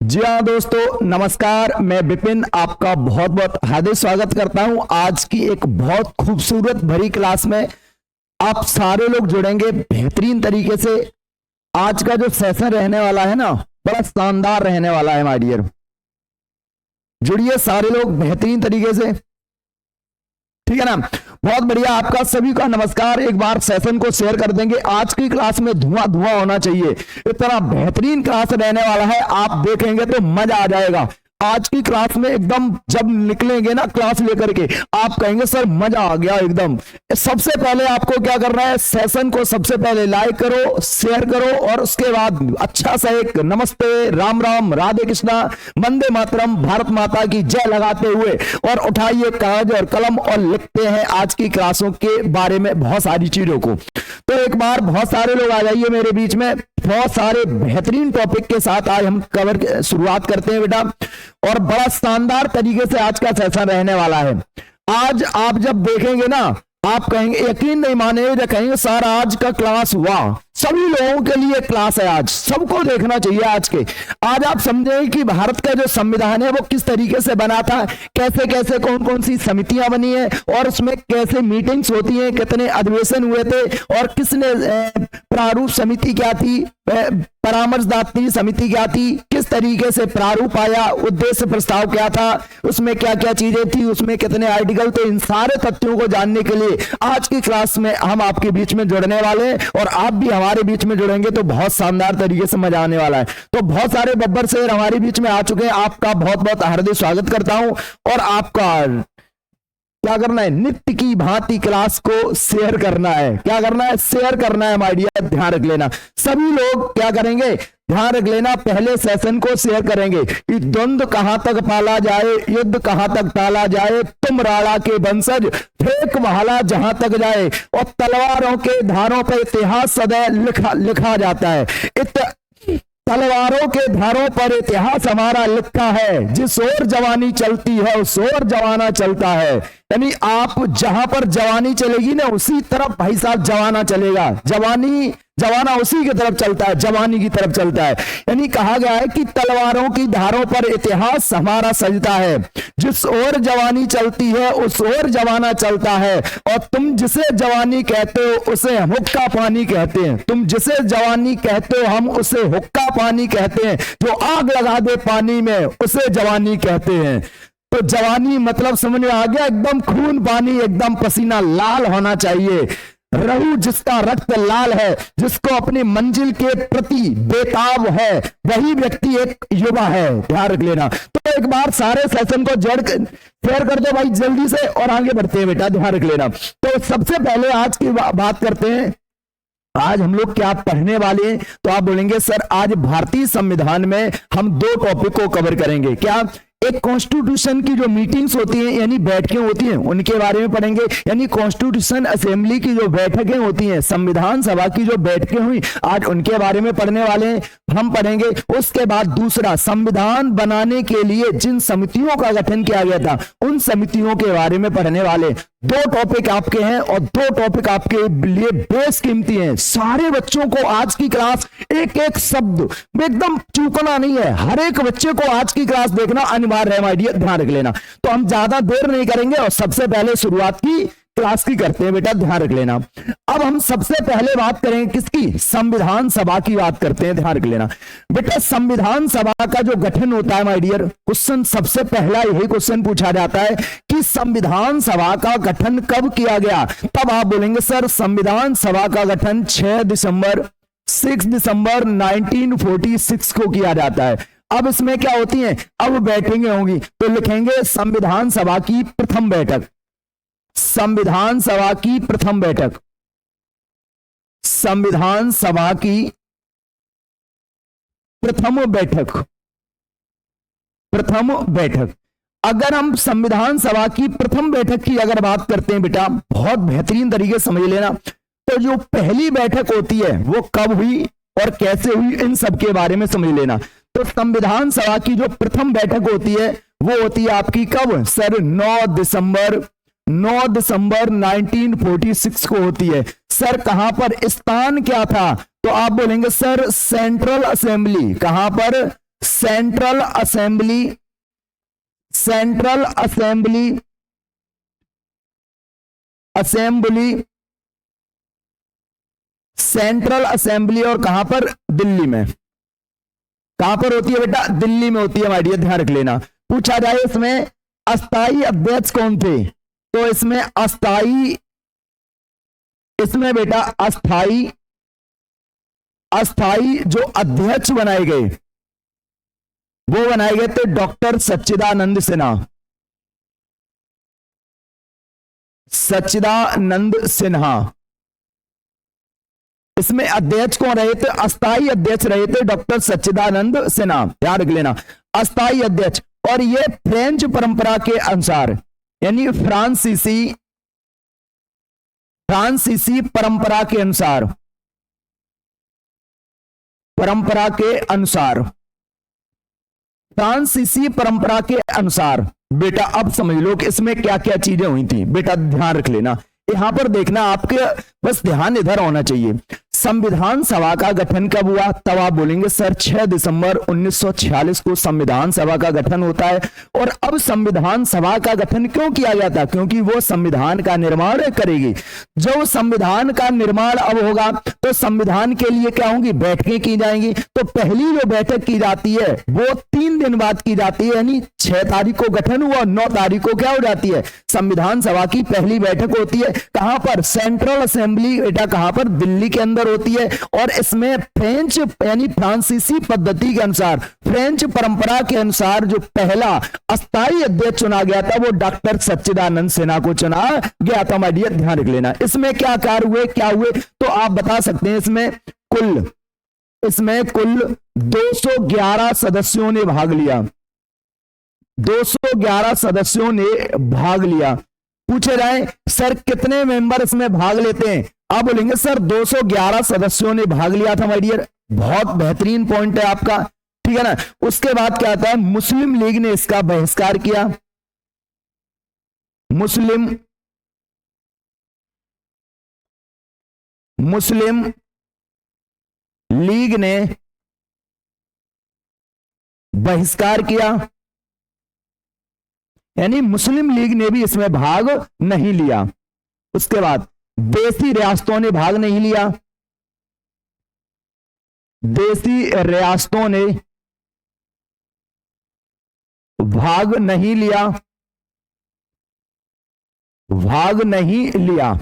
जी हाँ दोस्तों, नमस्कार। मैं विपिन आपका बहुत बहुत हार्दिक स्वागत करता हूं आज की एक बहुत खूबसूरत भरी क्लास में। आप सारे लोग जुड़ेंगे बेहतरीन तरीके से। आज का जो सेशन रहने वाला है ना, बड़ा शानदार रहने वाला है माय डियर। जुड़िए सारे लोग बेहतरीन तरीके से, ठीक है ना। बहुत बढ़िया, आपका सभी का नमस्कार। एक बार सेशन को शेयर कर देंगे। आज की क्लास में धुआं धुआं होना चाहिए। इतना बेहतरीन क्लास रहने वाला है, आप देखेंगे तो मजा आ जाएगा। आज की क्लास में एकदम जब निकलेंगे ना क्लास लेकर के, आप कहेंगे सर मजा आ गया एकदम। सबसे पहले आपको क्या करना है, सेशन को सबसे पहले लाइक करो, शेयर करो और उसके बाद अच्छा सा एक नमस्ते, राम राम, राधे कृष्णा, वंदे मातरम, भारत माता की जय लगाते हुए और उठाइए कागज और कलम और लिखते हैं आज की क्लासों के बारे में बहुत सारी चीजों को। तो एक बार बहुत सारे लोग आ जाइए मेरे बीच में। बहुत सारे बेहतरीन टॉपिक के साथ आज हम शुरुआत करते हैं बेटा, और बड़ा शानदार तरीके से आज का सेशन रहने वाला है। आज आप जब देखेंगे ना, आप कहेंगे, यकीन नहीं मानेंगे, कहेंगे सर आज का क्लास वाह, सभी लोगों के लिए क्लास है। आज सबको देखना चाहिए। आज आप समझेंगे कि भारत का जो संविधान है वो किस तरीके से बना था, कैसे कैसे कौन कौन सी समितियां बनी है और उसमें कैसे मीटिंग्स होती हैं, कितने अधिवेशन हुए थे और किसने प्रारूप समिति क्या थी, परामर्शदात्री समिति क्या थी, किस तरीके से प्रारूप आया, उद्देश्य प्रस्ताव क्या था, उसमें क्या क्या चीजें थी, उसमें कितने आर्टिकल। तो इन सारे तथ्यों को जानने के लिए आज की क्लास में हम आपके बीच में जुड़ने वाले हैं और आप भी हमारे बीच में जुड़ेंगे तो बहुत शानदार तरीके से मजा आने वाला है। तो बहुत सारे बब्बर शेर हमारे बीच में आ चुके हैं। आपका बहुत बहुत हार्दिक स्वागत करता हूं और आपका क्या करना है, नित्य की भांति क्लास को शेयर करना है। क्या करना है, शेयर करना है माय डियर। ध्यान रख लेना, सभी लोग क्या करेंगे, ध्यान रख लेना, पहले सेशन को शेयर करेंगे कि द्वंद्व कहां तक पाला जाए, युद्ध कहां तक टाला जाए, तुम राणा के वंशज फेंक वहाला जहां तक जाए, और तलवारों के धारों पर इतिहास सदैव लिखा जाता है। तलवारों के धारों पर इतिहास हमारा लिखा है, जिस ओर जवानी चलती है उस ओर जवाना चलता है। यानी आप जहां पर जवानी चलेगी ना, उसी तरफ भाई साहब जवाना चलेगा। जवाना उसी की तरफ चलता है, जवानी की तरफ चलता है। यानी कहा गया है कि तलवारों की धारों पर इतिहास हमारा सजता है, जिस ओर जवानी चलती है उस ओर जवाना चलता है, और तुम जिसे जवानी कहते हो उसे हम हुक्का पानी कहते हैं। तुम जिसे जवानी कहते हो हम उसे हुक्का पानी कहते हैं। जो आग लगा दे पानी में उसे जवानी कहते हैं। तो जवानी मतलब समझ में आ गया, एकदम खून पानी, एकदम पसीना लाल होना चाहिए। रहू जिसका रक्त लाल है, जिसको अपनी मंजिल के प्रति बेताब है, वही व्यक्ति एक युवा है। ध्यान रख लेना। तो एक बार सारे सेशन को शेयर कर दो भाई जल्दी से और आगे बढ़ते हैं बेटा। ध्यान रख लेना। तो सबसे पहले आज की बात करते हैं। आज हम लोग क्या पढ़ने वाले हैं, तो आप बोलेंगे सर आज भारतीय संविधान में हम दो टॉपिक को कवर करेंगे। क्या, एक कॉन्स्टिट्यूशन की जो मीटिंग्स होती हैं यानी बैठकें होती हैं उनके बारे में पढ़ेंगे। यानी कॉन्स्टिट्यूशन असेंबली की जो बैठकें होती हैं, संविधान सभा की जो बैठकें हुई, आज उनके बारे में पढ़ने वाले हैं, हम पढ़ेंगे। उसके बाद दूसरा, संविधान बनाने के लिए जिन समितियों का गठन किया गया था उन समितियों के बारे में पढ़ने वाले। दो टॉपिक आपके हैं और दो टॉपिक आपके लिए बेस कीमती हैं। सारे बच्चों को आज की क्लास एक एक शब्द एकदम चूकना नहीं है। हर एक बच्चे को आज की क्लास देखना अनिवार्य है माय डियर। ध्यान रख लेना। तो हम ज्यादा देर नहीं करेंगे और सबसे पहले शुरुआत की क्लास की करते हैं बेटा। ध्यान रख लेना। अब हम सबसे पहले बात करेंगे किसकी, संविधान सभा की बात करते हैं। ध्यान रख लेना बेटा, संविधान सभा का जो गठन होता है माय डियर, क्वेश्चन सबसे पहला यही क्वेश्चन पूछा जाता है कि संविधान सभा का गठन कब किया गया। तब आप बोलेंगे सर संविधान सभा का गठन 6 दिसंबर 1946 को किया जाता है। अब इसमें क्या होती है, अब बैठकें होंगी तो लिखेंगे संविधान सभा की प्रथम बैठक। संविधान सभा की प्रथम बैठक, संविधान सभा की प्रथम बैठक, प्रथम बैठक। अगर हम संविधान सभा की प्रथम बैठक की अगर बात करते हैं बेटा, बहुत बेहतरीन तरीके से समझ लेना। तो जो पहली बैठक होती है वो कब हुई और कैसे हुई, इन सब के बारे में समझ लेना। तो संविधान सभा की जो प्रथम बैठक होती है वो होती है आपकी कब सर, 9 दिसंबर 9 दिसंबर 1946 को होती है। सर कहां पर, स्थान क्या था? तो आप बोलेंगे सर सेंट्रल असेंबली। कहां पर? Central assembly, central assembly, assembly, central assembly. और कहां पर? दिल्ली में। कहां पर होती है बेटा? दिल्ली में होती है माय डियर, ध्यान रख लेना। पूछा जाए इसमें अस्थाई अध्यक्ष कौन थे, तो इसमें अस्थाई, इसमें बेटा अस्थाई, अस्थाई जो अध्यक्ष बनाए गए वो बनाए गए थे डॉक्टर सच्चिदानंद सिन्हा। सच्चिदानंद सिन्हा। इसमें अध्यक्ष कौन रहे थे? अस्थाई अध्यक्ष रहे थे डॉक्टर सच्चिदानंद सिन्हा, ध्यान रख लेना, अस्थाई अध्यक्ष। और ये फ्रेंच परंपरा के अनुसार, यानी फ्रांसीसी परंपरा के अनुसार, परंपरा के अनुसार, फ्रांसीसी परंपरा के अनुसार बेटा अब समझ लो कि इसमें क्या क्या चीजें हुई थी। बेटा ध्यान रख लेना, यहां पर देखना, आपके बस ध्यान इधर होना चाहिए। संविधान सभा का गठन कब हुआ? तब आप बोलेंगे सर 6 दिसंबर 1946 को संविधान सभा का गठन होता है। और अब संविधान सभा का गठन क्यों किया जाता? क्योंकि वो संविधान का निर्माण करेगी। जब संविधान का निर्माण अब होगा तो संविधान के लिए क्या होंगी? बैठकें की जाएंगी। तो पहली जो बैठक की जाती है वो 3 दिन बाद की जाती है, यानी 6 तारीख को गठन हुआ, 9 तारीख को क्या हो जाती है? संविधान सभा की पहली बैठक होती है। कहां पर? सेंट्रल असेंबली बेटा कहां पर? दिल्ली के अंदर होती है। और इसमें फ्रेंच यानी फ्रांसीसी पद्धति के अनुसार, फ्रेंच परंपरा के अनुसार जो पहला अस्थाई अध्यक्ष चुना गया था वो डॉक्टर सच्चिदानंद सिन्हा को चुना गया था। माय डियर ध्यान रख लेना। इसमें क्या कार्य हुए, क्या हुए, तो आप बता सकते हैं इसमें कुल 211 सदस्यों ने भाग लिया। 211 सदस्यों ने भाग लिया। पूछे जाए सर कितने मेंबर इसमें भाग लेते हैं? आप बोलेंगे सर 211 सदस्यों ने भाग लिया था। माय डियर बहुत बेहतरीन पॉइंट है आपका, ठीक है ना। उसके बाद क्या आता है? मुस्लिम लीग ने इसका बहिष्कार किया। मुस्लिम लीग ने बहिष्कार किया, यानी मुस्लिम लीग ने भी इसमें भाग नहीं लिया। उसके बाद देसी रियासतों ने भाग नहीं लिया। देसी रियासतों ने भाग नहीं लिया, भाग नहीं लिया,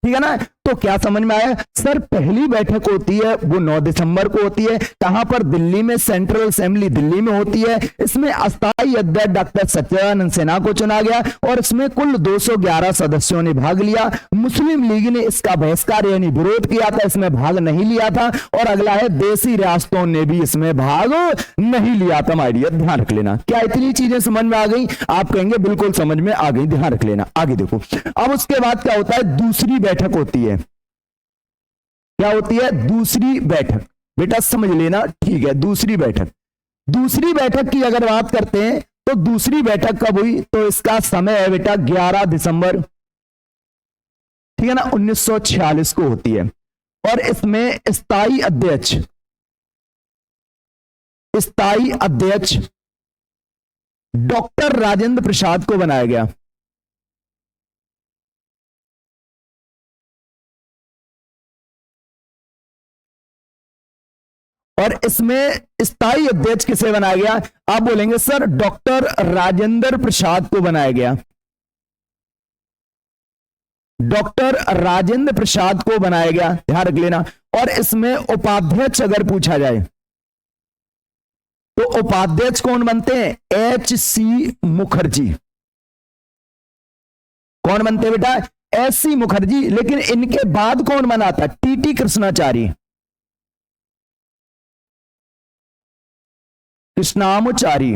ठीक है ना। तो क्या समझ में आया? सर पहली बैठक होती है वो 9 दिसंबर को होती है। कहां पर? दिल्ली में, सेंट्रल असेंबली दिल्ली में होती है। इसमें अस्थाई अध्यक्ष डॉक्टर सच्चिदानंद सिन्हा को चुना गया और इसमें कुल 211 सदस्यों ने भाग लिया। मुस्लिम लीग ने इसका बहिष्कार यानी विरोध किया था, इसमें भाग नहीं लिया था। और अगला है देसी रियासतों ने भी इसमें भाग नहीं लिया था। माय डियर ध्यान रख लेना। क्या इतनी चीजें समझ में आ गई? आप कहेंगे बिल्कुल समझ में आ गई, ध्यान रख लेना। आगे देखो, अब उसके बाद क्या होता है? दूसरी बैठक होती है। क्या होती है? दूसरी बैठक। बेटा समझ लेना, ठीक है। दूसरी बैठक की अगर बात करते हैं तो दूसरी बैठक कब हुई? तो इसका समय है बेटा 11 दिसंबर, ठीक है ना, 1946 को होती है। और इसमें स्थायी अध्यक्ष डॉक्टर राजेंद्र प्रसाद को बनाया गया। और इसमें स्थायी अध्यक्ष किसे बनाया गया? आप बोलेंगे सर डॉक्टर राजेंद्र प्रसाद को बनाया गया। डॉक्टर राजेंद्र प्रसाद को बनाया गया, ध्यान रख लेना। और इसमें उपाध्यक्ष अगर पूछा जाए तो उपाध्यक्ष कौन बनते हैं? H.C. मुखर्जी। कौन बनते हैं बेटा? H.C. मुखर्जी। लेकिन इनके बाद कौन बना था? T.T. कृष्णाचारी, कृष्णामाचारी।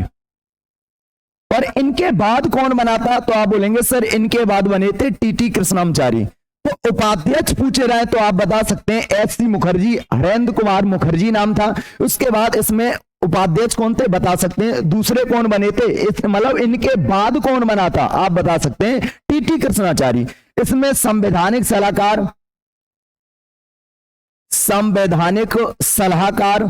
और इनके बाद कौन बना था? तो आप बोलेंगे सर इनके बाद बने थे टीटी कृष्णामाचारी। तो उपाध्यक्ष पूछे रहे तो आप बता सकते हैं H.C. मुखर्जी, हरेंद्र कुमार मुखर्जी नाम था। उसके बाद इसमें उपाध्यक्ष कौन थे बता सकते हैं, दूसरे कौन बने थे, मतलब इनके बाद कौन बना था आप बता सकते हैं, टीटी कृष्णाचारी। इसमें संवैधानिक सलाहकार, संवैधानिक सलाहकार,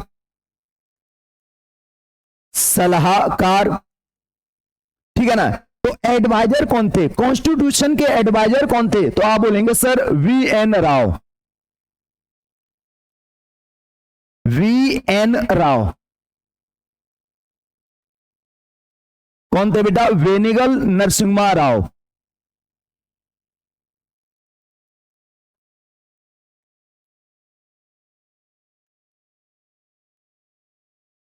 सलाहकार, ठीक है ना। तो एडवाइजर कौन थे, कॉन्स्टिट्यूशन के एडवाइजर कौन थे, तो आप बोलेंगे sir V N Rao, V N Rao. कौन थे बेटा, वेनिगल नरसिम्हा राव।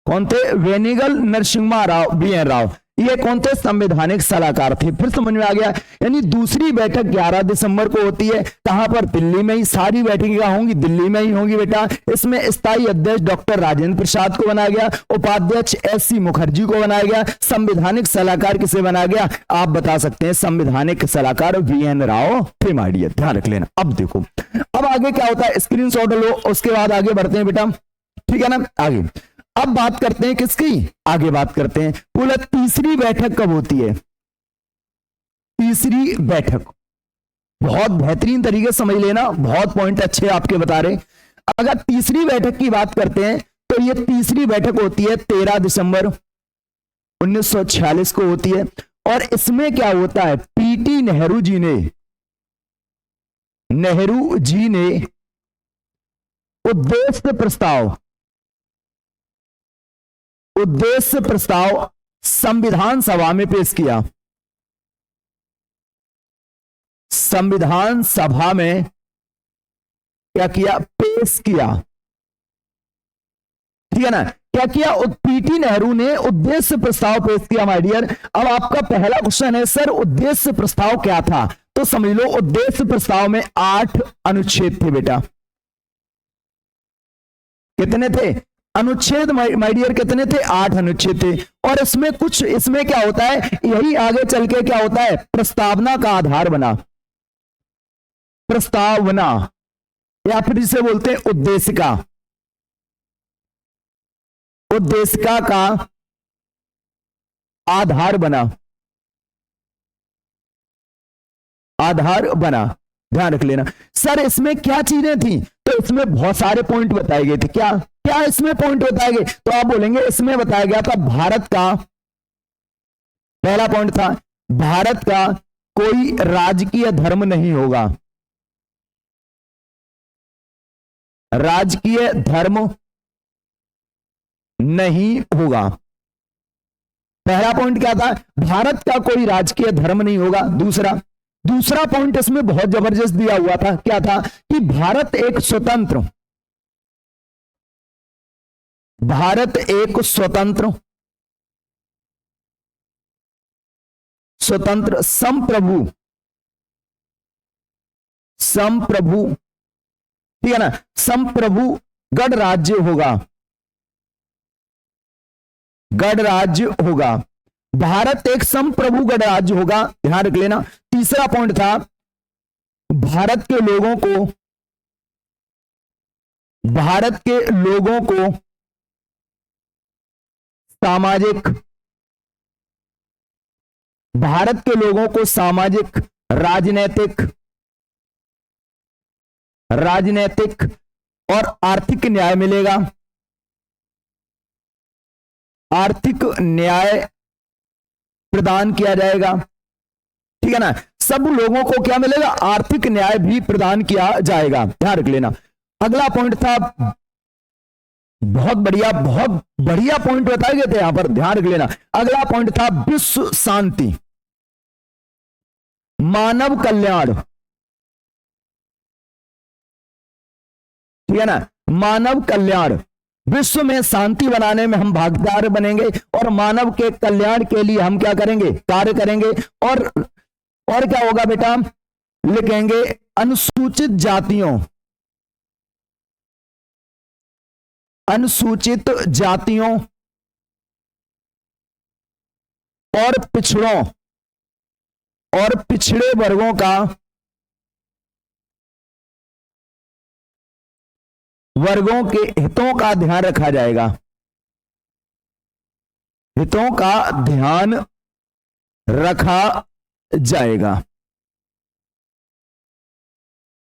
कौन थे, वेनिगल नरसिम्हा राव, वीएन राव। ये कौन थे, संवैधानिक सलाहकार थे। फिर समझ में आ गया। यानी दूसरी बैठक 11 दिसंबर को होती है, कहां पर, दिल्ली में ही। सारी बैठकें होंगी दिल्ली में ही होंगी बेटा। इसमें स्थायी अध्यक्ष डॉक्टर राजेंद्र प्रसाद को बनाया गया, उपाध्यक्ष एससी मुखर्जी को बनाया गया, संवैधानिक सलाहकार किसे बनाया गया, आप बता सकते हैं संवैधानिक सलाहकार वीएन राव थे। माय डियर ध्यान रख लेना। अब देखो, अब आगे क्या होता है, स्क्रीनशॉट लो, उसके बाद आगे बढ़ते हैं बेटा, ठीक है ना। आगे अब बात करते हैं किसकी, आगे बात करते हैं बोला तीसरी बैठक कब होती है। तीसरी बैठक बहुत बेहतरीन तरीके से समझ लेना, बहुत पॉइंट अच्छे आपके बता रहे। अगर तीसरी बैठक की बात करते हैं तो ये तीसरी बैठक होती है 13 दिसंबर 1946 को होती है। और इसमें क्या होता है, पीटी नेहरू जी ने, नेहरू जी ने उद्देश्य प्रस्ताव, उद्देश्य प्रस्ताव संविधान सभा में पेश किया। संविधान सभा में क्या किया, पेश किया, ठीक है ना। क्या किया, पीटी नेहरू ने उद्देश्य प्रस्ताव पेश किया। माय डियर, अब आपका पहला क्वेश्चन है सर उद्देश्य प्रस्ताव क्या था, तो समझ लो उद्देश्य प्रस्ताव में 8 अनुच्छेद थे बेटा। कितने थे, अनुच्छेद माय डियर कितने थे, 8 अनुच्छेद थे। और इसमें कुछ, इसमें क्या होता है, यही आगे चल के क्या होता है, प्रस्तावना का आधार बना, प्रस्तावना, या फिर जिसे बोलते हैं उद्देशिका, उद्देशिका का आधार बना, आधार बना। ध्यान रख लेना सर, इसमें क्या चीजें थी, तो इसमें बहुत सारे पॉइंट बताए गए थे। क्या क्या इसमें पॉइंट बताए गए, तो आप बोलेंगे इसमें बताया गया था भारत का, पहला पॉइंट था भारत का कोई राजकीय धर्म नहीं होगा, राजकीय धर्म नहीं होगा। पहला पॉइंट क्या था, भारत का कोई राजकीय धर्म नहीं होगा। दूसरा पॉइंट इसमें बहुत जबरदस्त दिया हुआ था, क्या था कि भारत एक स्वतंत्र, भारत एक स्वतंत्र, स्वतंत्र संप्रभु, संप्रभु, ठीक है ना, संप्रभु गणराज्य होगा, गणराज्य होगा। भारत एक संप्रभु गणराज्य होगा, ध्यान रख लेना। तीसरा पॉइंट था भारत के लोगों को, भारत के लोगों को सामाजिक, भारत के लोगों को सामाजिक, राजनैतिक, राजनैतिक और आर्थिक न्याय मिलेगा, आर्थिक न्याय प्रदान किया जाएगा, ठीक है ना। सब लोगों को क्या मिलेगा, आर्थिक न्याय भी प्रदान किया जाएगा, ध्यान रख लेना। अगला पॉइंट था, बहुत बढ़िया पॉइंट बताए गए थे यहां पर, ध्यान रख लेना। अगला पॉइंट था विश्व शांति, मानव कल्याण, ठीक है ना, मानव कल्याण। विश्व में शांति बनाने में हम भागीदार बनेंगे और मानव के कल्याण के लिए हम क्या करेंगे, कार्य करेंगे। और क्या होगा बेटा, लिखेंगे अनुसूचित जातियों, अनुसूचित जातियों और पिछड़ों और पिछड़े वर्गों का, वर्गों के हितों का ध्यान रखा जाएगा, हितों का ध्यान रखा जाएगा।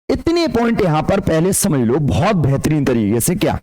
इतने पॉइंट यहां पर पहले समझ लो बहुत बेहतरीन तरीके से। क्या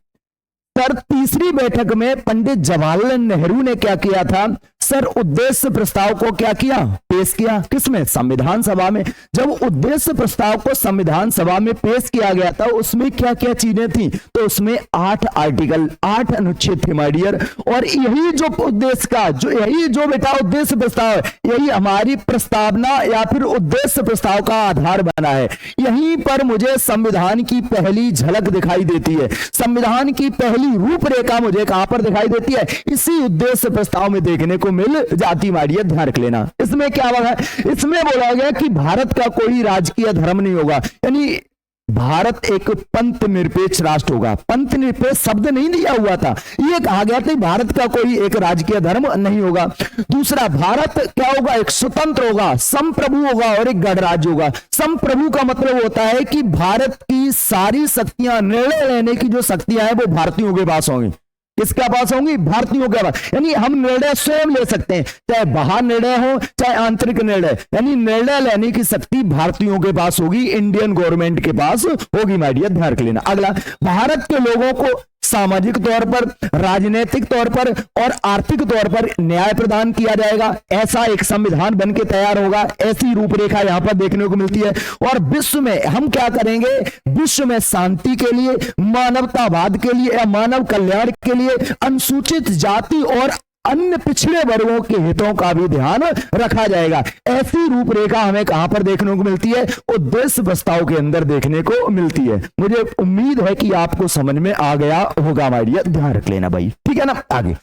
सर तीसरी बैठक में पंडित जवाहरलाल नेहरू ने क्या किया था सर, उद्देश्य प्रस्ताव को क्या किया, पेश किया। किसमें, संविधान सभा में। जब उद्देश्य प्रस्ताव को संविधान सभा में पेश किया गया था उसमें क्या क्या चीजें थी, तो उसमें 8 आर्टिकल 8 अनुच्छेद थे माय डियर। और यही जो उद्देश्य का यही जो बेटा उद्देश्य प्रस्ताव है, यही हमारी प्रस्तावना या फिर उद्देश्य प्रस्ताव का आधार बना है। यहीं पर मुझे संविधान की पहली झलक दिखाई देती है, संविधान की पहली रूपरेखा मुझे कहां पर दिखाई देती है, इसी उद्देश्य प्रस्ताव में देखने को मिल जाती मारिए। ध्यान रख लेना। इसमें क्या हुआ है, इसमें बोला गया कि भारत का कोई राजकीय धर्म नहीं होगा, यानी भारत एक पंथ निरपेक्ष राष्ट्र होगा। पंथ निरपेक्ष शब्द नहीं दिया हुआ था, यह कहा गया था भारत का कोई एक राजकीय धर्म नहीं होगा। दूसरा, भारत क्या होगा, एक स्वतंत्र होगा, संप्रभु होगा और एक गणराज्य होगा। संप्रभु का मतलब होता है कि भारत की सारी शक्तियां, निर्णय लेने की जो शक्तियां हैं वो भारतीयों के पास होंगी। किसके पास होंगी, भारतीयों के पास। यानी हम निर्णय स्वयं ले सकते हैं, चाहे बाहर निर्णय हो चाहे आंतरिक निर्णय, यानी निर्णय लेने की शक्ति भारतीयों के पास होगी, इंडियन गवर्नमेंट के पास होगी माय डियर। ध्यान रख लेना। अगला, भारत के लोगों को सामाजिक तौर पर, राजनीतिक तौर पर और आर्थिक तौर पर न्याय प्रदान किया जाएगा, ऐसा एक संविधान बनके तैयार होगा। ऐसी रूपरेखा यहां पर देखने को मिलती है। और विश्व में हम क्या करेंगे, विश्व में शांति के लिए, मानवतावाद के लिए या मानव कल्याण के लिए अनुसूचित जाति और अन्य पिछड़े वर्गों के हितों का भी ध्यान रखा जाएगा। ऐसी रूपरेखा हमें कहां पर देखने को मिलती है, उद्देश्य प्रस्ताव के अंदर देखने को मिलती है। मुझे उम्मीद है कि आपको समझ में आ गया होगा माय डियर। ध्यान रख लेना भाई, ठीक है ना। आगे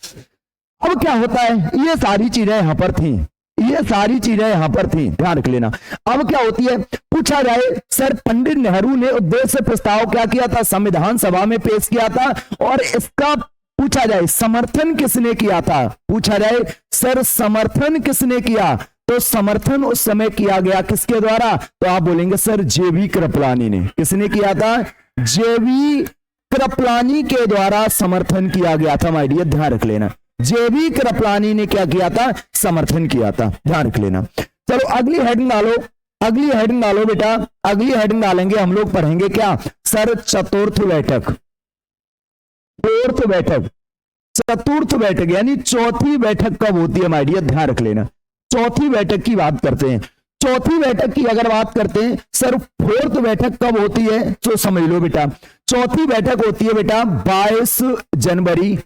अब क्या होता है, ये सारी चीजें यहां पर थी, ये सारी चीजें यहां पर थी, ध्यान रख लेना। अब क्या होती है, पूछा जाए सर पंडित नेहरू ने उद्देश्य प्रस्ताव क्या किया था, संविधान सभा में पेश किया था, और इसका पूछा जाए समर्थन किसने किया था, पूछा जाए सर समर्थन किसने किया, तो समर्थन उस समय किया गया किसके द्वारा, तो आप बोलेंगे सर जेबी कृपलानी ने। किसने किया था, जेबी कृपलानी के द्वारा समर्थन किया गया था माय डियर। ध्यान रख लेना, जेबी कृपलानी ने क्या किया था, समर्थन किया था। ध्यान रख लेना। चलो अगली हेडिंग डालो, अगली हेडिंग डालो बेटा। अगली हेडिंग डालेंगे हम लोग, पढ़ेंगे क्या सर, चतुर्थ बैठक, फोर्थ बैठक, चतुर्थ बैठक यानी चौथी बैठक कब होती है माय डियर। ध्यान रख लेना, चौथी बैठक की बात करते हैं। चौथी बैठक की अगर बात करते हैं सर, फोर्थ बैठक कब होती है, तो समझ लो बेटा, चौथी बैठक होती है बेटा 22 जनवरी।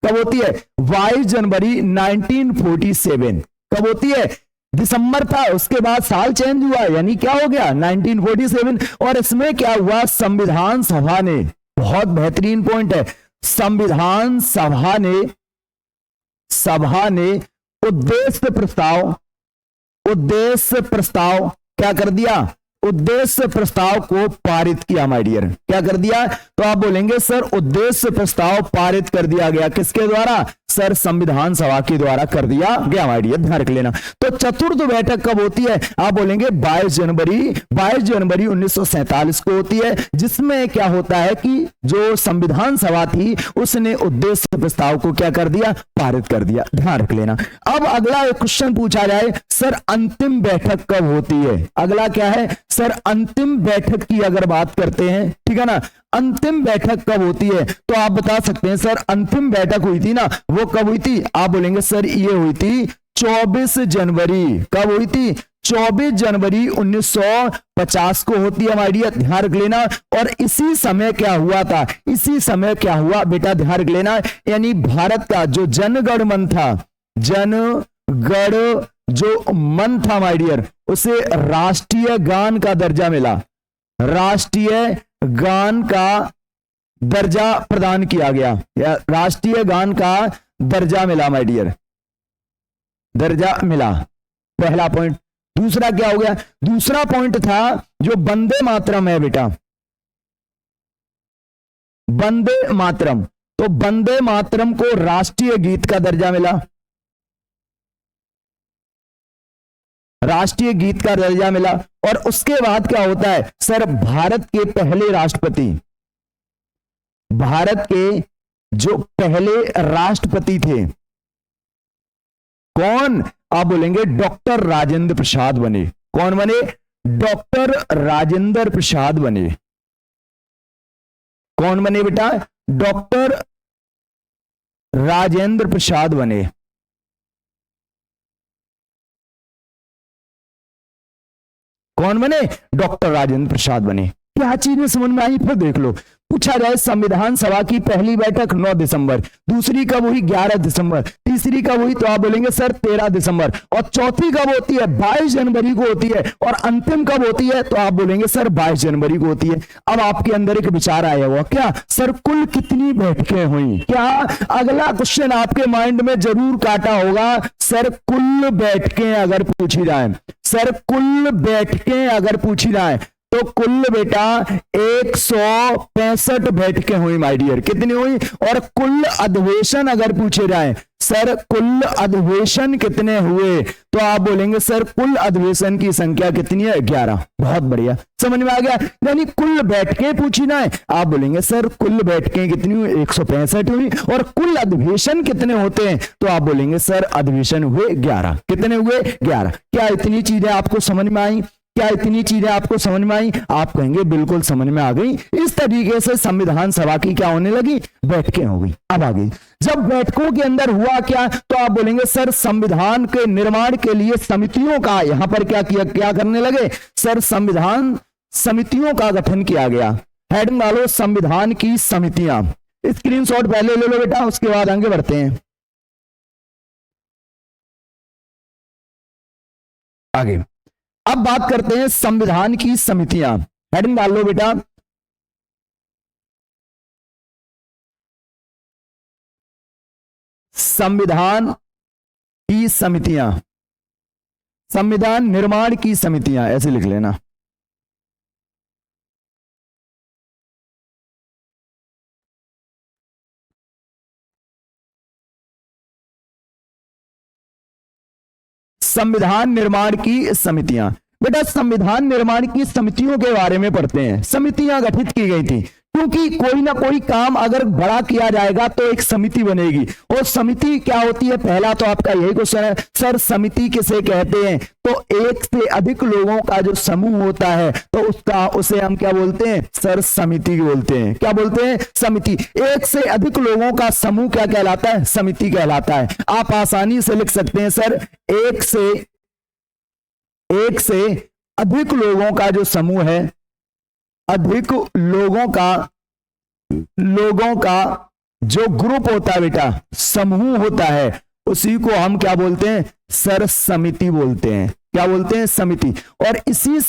कब होती है, 22 जनवरी 1947। कब होती है, दिसंबर था, उसके बाद साल चेंज हुआ, यानी क्या हो गया 1947। और इसमें क्या हुआ, संविधान सभा ने, बहुत बेहतरीन पॉइंट है, संविधान सभा ने उद्देश्य प्रस्ताव क्या कर दिया, उद्देश्य प्रस्ताव को पारित किया माय डियर। क्या कर दिया, तो आप बोलेंगे सर उद्देश्य प्रस्ताव पारित कर दिया गया, किसके द्वारा, सर संविधान सभा के द्वारा कर दिया गया माय डियर। ध्यान रख लेना। तो चतुर्थ बैठक कब होती है, आप बोलेंगे 22 जनवरी 1947 को होती है, जिसमें क्या होता है कि जो संविधान सभा थी उसने उद्देश्य प्रस्ताव को क्या कर दिया, पारित कर दिया। ध्यान रख लेना। अब अगला एक क्वेश्चन पूछा जाए, सर अंतिम बैठक कब होती है, अगला क्या है सर, अंतिम बैठक की अगर बात करते हैं, ठीक है ना, अंतिम बैठक कब होती है, तो आप बता सकते हैं सर अंतिम बैठक हुई थी ना, वो कब हुई थी, आप बोलेंगे सर ये हुई थी 24 जनवरी। कब हुई थी, 24 जनवरी 1950 को होती है माय डियर। ध्यान रख लेना। और इसी समय क्या हुआ था, इसी समय क्या हुआ बेटा, ध्यान रख लेना, यानी भारत का जो जनगण मन था, जनगण जो मन था माय डियर, उसे राष्ट्रीय गान का दर्जा मिला, राष्ट्रीय गान का दर्जा प्रदान किया गया, या राष्ट्रीय गान का दर्जा मिला माय डियर, दर्जा मिला। पहला पॉइंट। दूसरा क्या हो गया, दूसरा पॉइंट था जो वंदे मातरम है बेटा, वंदे मातरम, तो वंदे मातरम को राष्ट्रीय गीत का दर्जा मिला, राष्ट्रीय गीत का दर्जा मिला। और उसके बाद क्या होता है सर, भारत के पहले राष्ट्रपति, भारत के जो पहले राष्ट्रपति थे, कौन? आप बोलेंगे डॉक्टर राजेंद्र प्रसाद बने। कौन बने? डॉक्टर राजेंद्र प्रसाद बने। कौन बने बेटा? डॉक्टर राजेंद्र प्रसाद बने। कौन बने? डॉक्टर राजेंद्र प्रसाद बने। क्या चीजें समझ में आई? फिर देख लो, पूछा जाए संविधान सभा की पहली बैठक 9 दिसंबर, दूसरी कब हुई? 11 दिसंबर, तीसरी कब हुई? तो आप बोलेंगे सर 13 दिसंबर, और चौथी कब होती है? 22 जनवरी को होती है, और अंतिम कब होती है? तो आप बोलेंगे सर 22 जनवरी को होती है। अब आपके अंदर एक विचार आया हुआ, क्या सर कुल कितनी बैठकें हुई? क्या अगला क्वेश्चन आपके माइंड में जरूर काटा होगा, सर कुल बैठकें अगर पूछी जाए, सर कुल बैठकें अगर पूछी जाए तो कुल बेटा 165 बैठकें हुई माय डियर। कितनी हुई? और कुल अधिवेशन अगर पूछे जाए, सर कुल अधिवेशन कितने हुए? तो आप बोलेंगे सर कुल अधिवेशन की संख्या कितनी है? 11। बहुत बढ़िया, समझ में आ गया। यानी कुल बैठकें पूछी ना है, आप बोलेंगे सर कुल बैठकें कितनी हुई? 165 हुई। और कुल अधिवेशन कितने होते हैं? तो आप बोलेंगे सर अधिवेशन हुए 11। कितने हुए? 11। क्या इतनी चीजें आपको समझ में आई? क्या इतनी चीजें आपको समझ में आई? आप कहेंगे बिल्कुल समझ में आ गई। इस तरीके से संविधान सभा की क्या होने लगी? बैठकें हो गई। अब आ गई, जब बैठकों के अंदर हुआ क्या, तो आप बोलेंगे सर संविधान के निर्माण के लिए समितियों का यहां पर क्या करने लगे? सर संविधान समितियों का गठन किया गया। हेडिंग डालो संविधान की समितियां। स्क्रीनशॉट पहले ले लो बेटा, उसके बाद आगे बढ़ते हैं। आगे अब बात करते हैं संविधान की समितियां। हेडिंग डाल लो बेटा, संविधान की समितियां, संविधान निर्माण की समितियां, ऐसे लिख लेना। संविधान निर्माण की समितियां। बेटा संविधान निर्माण की समितियों के बारे में पढ़ते हैं। समितियां गठित की गई थी क्योंकि कोई ना कोई काम अगर बड़ा किया जाएगा तो एक समिति बनेगी। और समिति क्या होती है? पहला तो आपका यही क्वेश्चन है, सर समिति किसे कहते हैं? तो एक से अधिक लोगों का जो समूह होता है तो उसे हम क्या बोलते हैं? सर समिति बोलते हैं। क्या बोलते हैं? समिति। एक से अधिक लोगों का समूह क्या कहलाता है? समिति कहलाता है। आप आसानी से लिख सकते हैं सर एक से अधिक लोगों का जो समूह है, अधिक लोगों का जो ग्रुप होता है बेटा, समूह होता है, उसी को हम क्या बोलते हैं? सर समिति बोलते हैं। क्या बोलते हैं? समिति। और इसी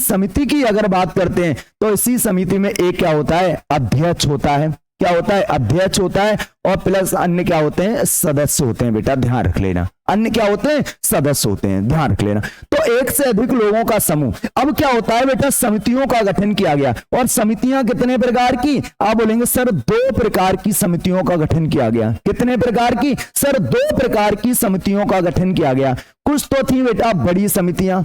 समिति की अगर बात करते हैं तो इसी समिति में एक क्या होता है? अध्यक्ष होता है। क्या होता है? अध्यक्ष होता है। और प्लस अन्य क्या होते हैं? सदस्य होते हैं बेटा, ध्यान रख लेना। अन्य क्या होते हैं? सदस्य होते हैं, ध्यान रख लेना। तो एक से अधिक लोगों का समूह। अब क्या होता है बेटा? समितियों का गठन किया गया। और समितियां कितने प्रकार की? आप बोलेंगे सर 2 प्रकार की समितियों का गठन किया गया। कितने प्रकार की? सर 2 प्रकार की समितियों का गठन किया गया। कुछ तो थी बेटा बड़ी समितियां।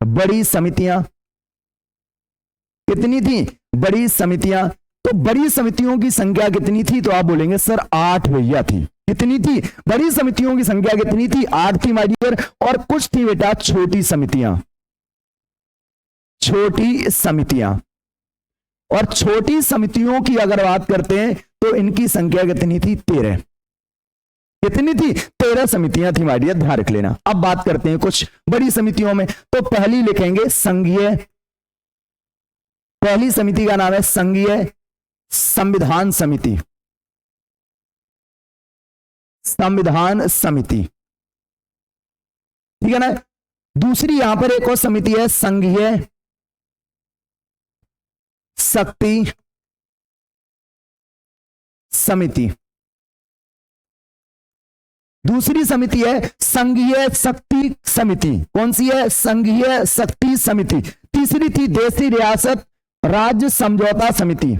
बड़ी समितियां कितनी थी? बड़ी समितियां। तो बड़ी समितियों की संख्या कितनी थी? तो आप बोलेंगे सर 8 भैया थी। कितनी थी? बड़ी समितियों की संख्या कितनी थी? 8 थी माय डियर। और कुछ थी बेटा छोटी समितियां। छोटी समितियां। और छोटी समितियों की अगर बात करते हैं तो इनकी संख्या कितनी थी? 13। कितनी थी? 13 समितियां थी माय डियर, ध्यान रख लेना। अब बात करते हैं कुछ बड़ी समितियों में। तो पहली लिखेंगे संघीय। पहली समिति का नाम है संघीय संविधान समिति। संविधान समिति, ठीक है ना। दूसरी यहां पर एक और समिति है संघीय शक्ति समिति। दूसरी समिति है संघीय शक्ति समिति। कौन सी है? संघीय शक्ति समिति। तीसरी थी देशी रियासत राज्य समझौता समिति।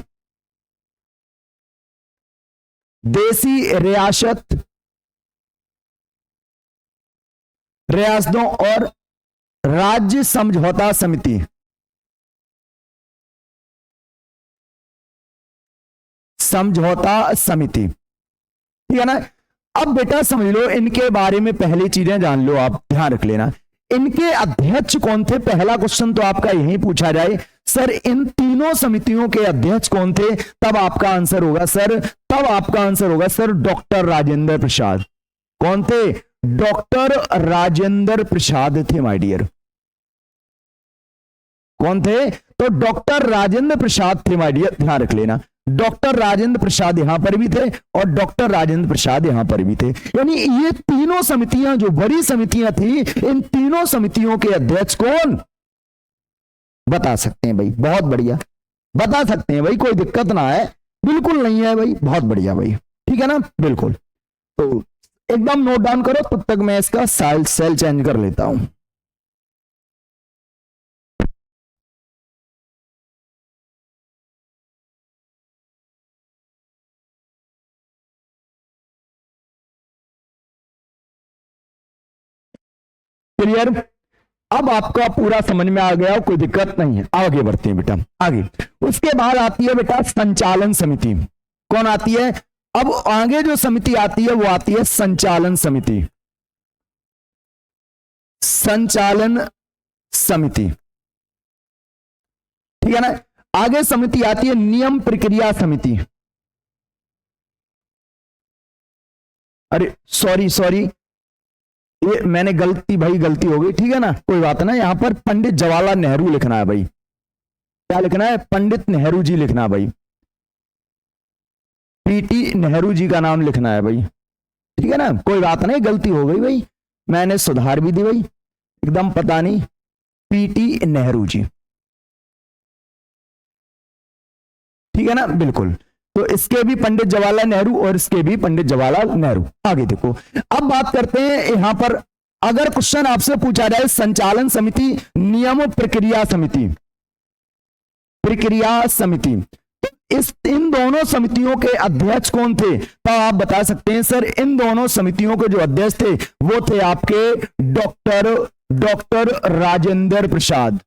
देशी रियासतों और राज्य समझौता समिति। समझौता समिति, ठीक है ना। अब बेटा समझ लो, इनके बारे में पहली चीजें जान लो, आप ध्यान रख लेना। इनके अध्यक्ष कौन थे? पहला क्वेश्चन तो आपका यही पूछा जाए, सर इन तीनों समितियों के अध्यक्ष कौन थे? तब आपका आंसर होगा सर डॉक्टर राजेंद्र प्रसाद। कौन थे? डॉक्टर राजेंद्र प्रसाद थे माय डियर। कौन थे? तो डॉक्टर राजेंद्र प्रसाद थे माय डियर, ध्यान रख लेना। डॉक्टर राजेंद्र प्रसाद यहां पर भी थे और डॉक्टर राजेंद्र प्रसाद यहां पर भी थे। यानी ये तीनों समितियां जो बड़ी समितियां थी, इन तीनों समितियों के अध्यक्ष कौन? बता सकते हैं भाई, बहुत बढ़िया, बता सकते हैं भाई, कोई दिक्कत ना है, बिल्कुल नहीं है भाई, बहुत बढ़िया भाई, ठीक है ना, बिल्कुल। तो एकदम नोट डाउन करो, तब तक मैं इसका सेल चेंज कर लेता हूं। क्लियर? अब आपका पूरा समझ में आ गया, कोई दिक्कत नहीं है, आगे बढ़ते हैं बेटा आगे। उसके बाद आती है बेटा संचालन समिति। कौन आती है? अब आगे जो समिति आती है वो आती है संचालन समिति। संचालन समिति, ठीक है ना। आगे समिति आती है नियम प्रक्रिया समिति। अरे सॉरी, ये मैंने गलती हो गई, ठीक है ना, कोई बात ना। यहां पर पंडित जवाहरलाल नेहरू लिखना है भाई। क्या लिखना है? पंडित नेहरू जी लिखना है भाई, पीटी नेहरू जी का नाम लिखना है भाई, ठीक है ना, कोई बात नहीं, गलती हो गई भाई, मैंने सुधार भी दी भाई, एकदम पता नहीं, पीटी नेहरू जी, ठीक है ना, बिल्कुल। तो इसके भी पंडित जवाहरलाल नेहरू और इसके भी पंडित जवाहरलाल नेहरू। आगे देखो, अब बात करते हैं यहां पर, अगर क्वेश्चन आपसे पूछा जाए संचालन समिति, नियम प्रक्रिया समिति, इन दोनों समितियों के अध्यक्ष कौन थे? तो आप बता सकते हैं सर इन दोनों समितियों के जो अध्यक्ष थे वो थे आपके डॉक्टर राजेंद्र प्रसाद।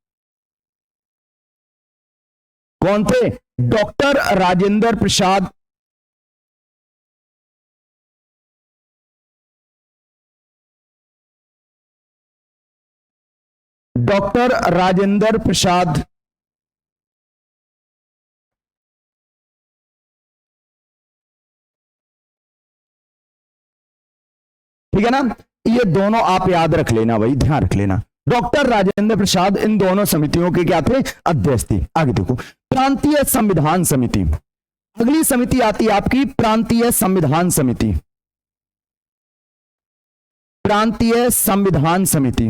कौन थे? डॉक्टर राजेंद्र प्रसाद। डॉक्टर राजेंद्र प्रसाद, ठीक है ना। ये दोनों आप याद रख लेना भाई, ध्यान रख लेना। डॉक्टर राजेंद्र प्रसाद इन दोनों समितियों के क्या थे? अध्यक्ष थे। आगे देखो, प्रांतीय संविधान समिति। अगली समिति आती है आपकी प्रांतीय संविधान समिति। प्रांतीय संविधान समिति,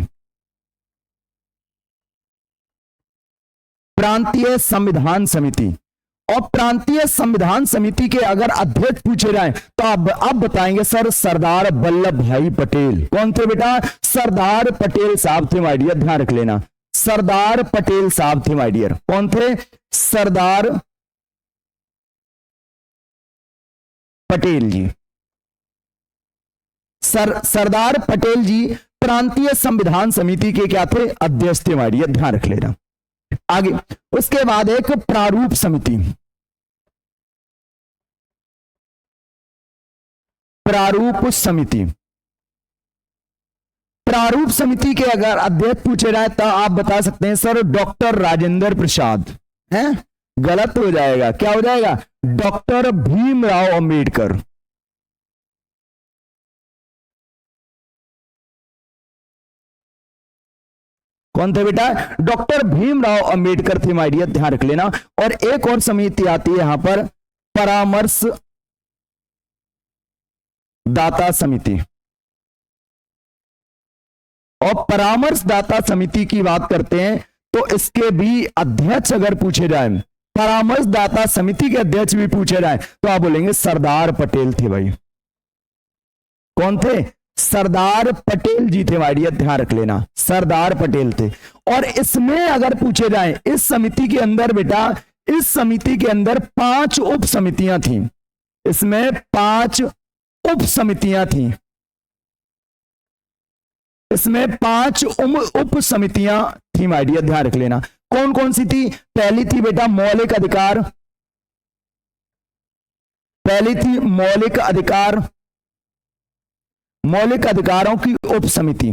प्रांतीय संविधान समिति। और प्रांतीय संविधान समिति के अगर अध्यक्ष पूछे जाएं तो आप बताएंगे सर सरदार वल्लभ भाई पटेल। कौन थे बेटा? सरदार पटेल साहब थे माय डियर, ध्यान रख लेना, सरदार पटेल साहब थे माय डियर। कौन थे? सरदार पटेल जी। सरदार पटेल जी प्रांतीय संविधान समिति के क्या थे? अध्यक्ष थे माय डियर, ध्यान रख लेना। आगे उसके बाद एक प्रारूप समिति। प्रारूप समिति, प्रारूप समिति के अगर अध्यक्ष पूछे जाए तो आप बता सकते हैं सर डॉक्टर राजेंद्र प्रसाद। है गलत हो जाएगा, क्या हो जाएगा? डॉक्टर भीमराव अंबेडकर। कौन थे बेटा? डॉक्टर भीमराव अंबेडकर थे माय डियर, ध्यान रख लेना। और एक और समिति आती है यहां पर परामर्श दाता समिति। और परामर्श दाता समिति की बात करते हैं तो इसके भी अध्यक्ष अगर पूछे जाए, परामर्श दाता समिति के अध्यक्ष भी पूछे जाए तो आप बोलेंगे सरदार पटेल थे भाई। कौन थे? सरदार पटेल जी थे माय डियर, ध्यान रख लेना, सरदार पटेल थे। और इसमें अगर पूछे जाए, इस समिति के अंदर बेटा, इस समिति के अंदर 5 उप समितियां थी। इसमें 5 उप समितियां थी। इसमें 5 उप समितियां थी माय डियर, ध्यान रख लेना। कौन कौन सी थी? पहली थी बेटा मौलिक अधिकार। पहली थी मौलिक अधिकार। मौलिक अधिकारों की उप समिति,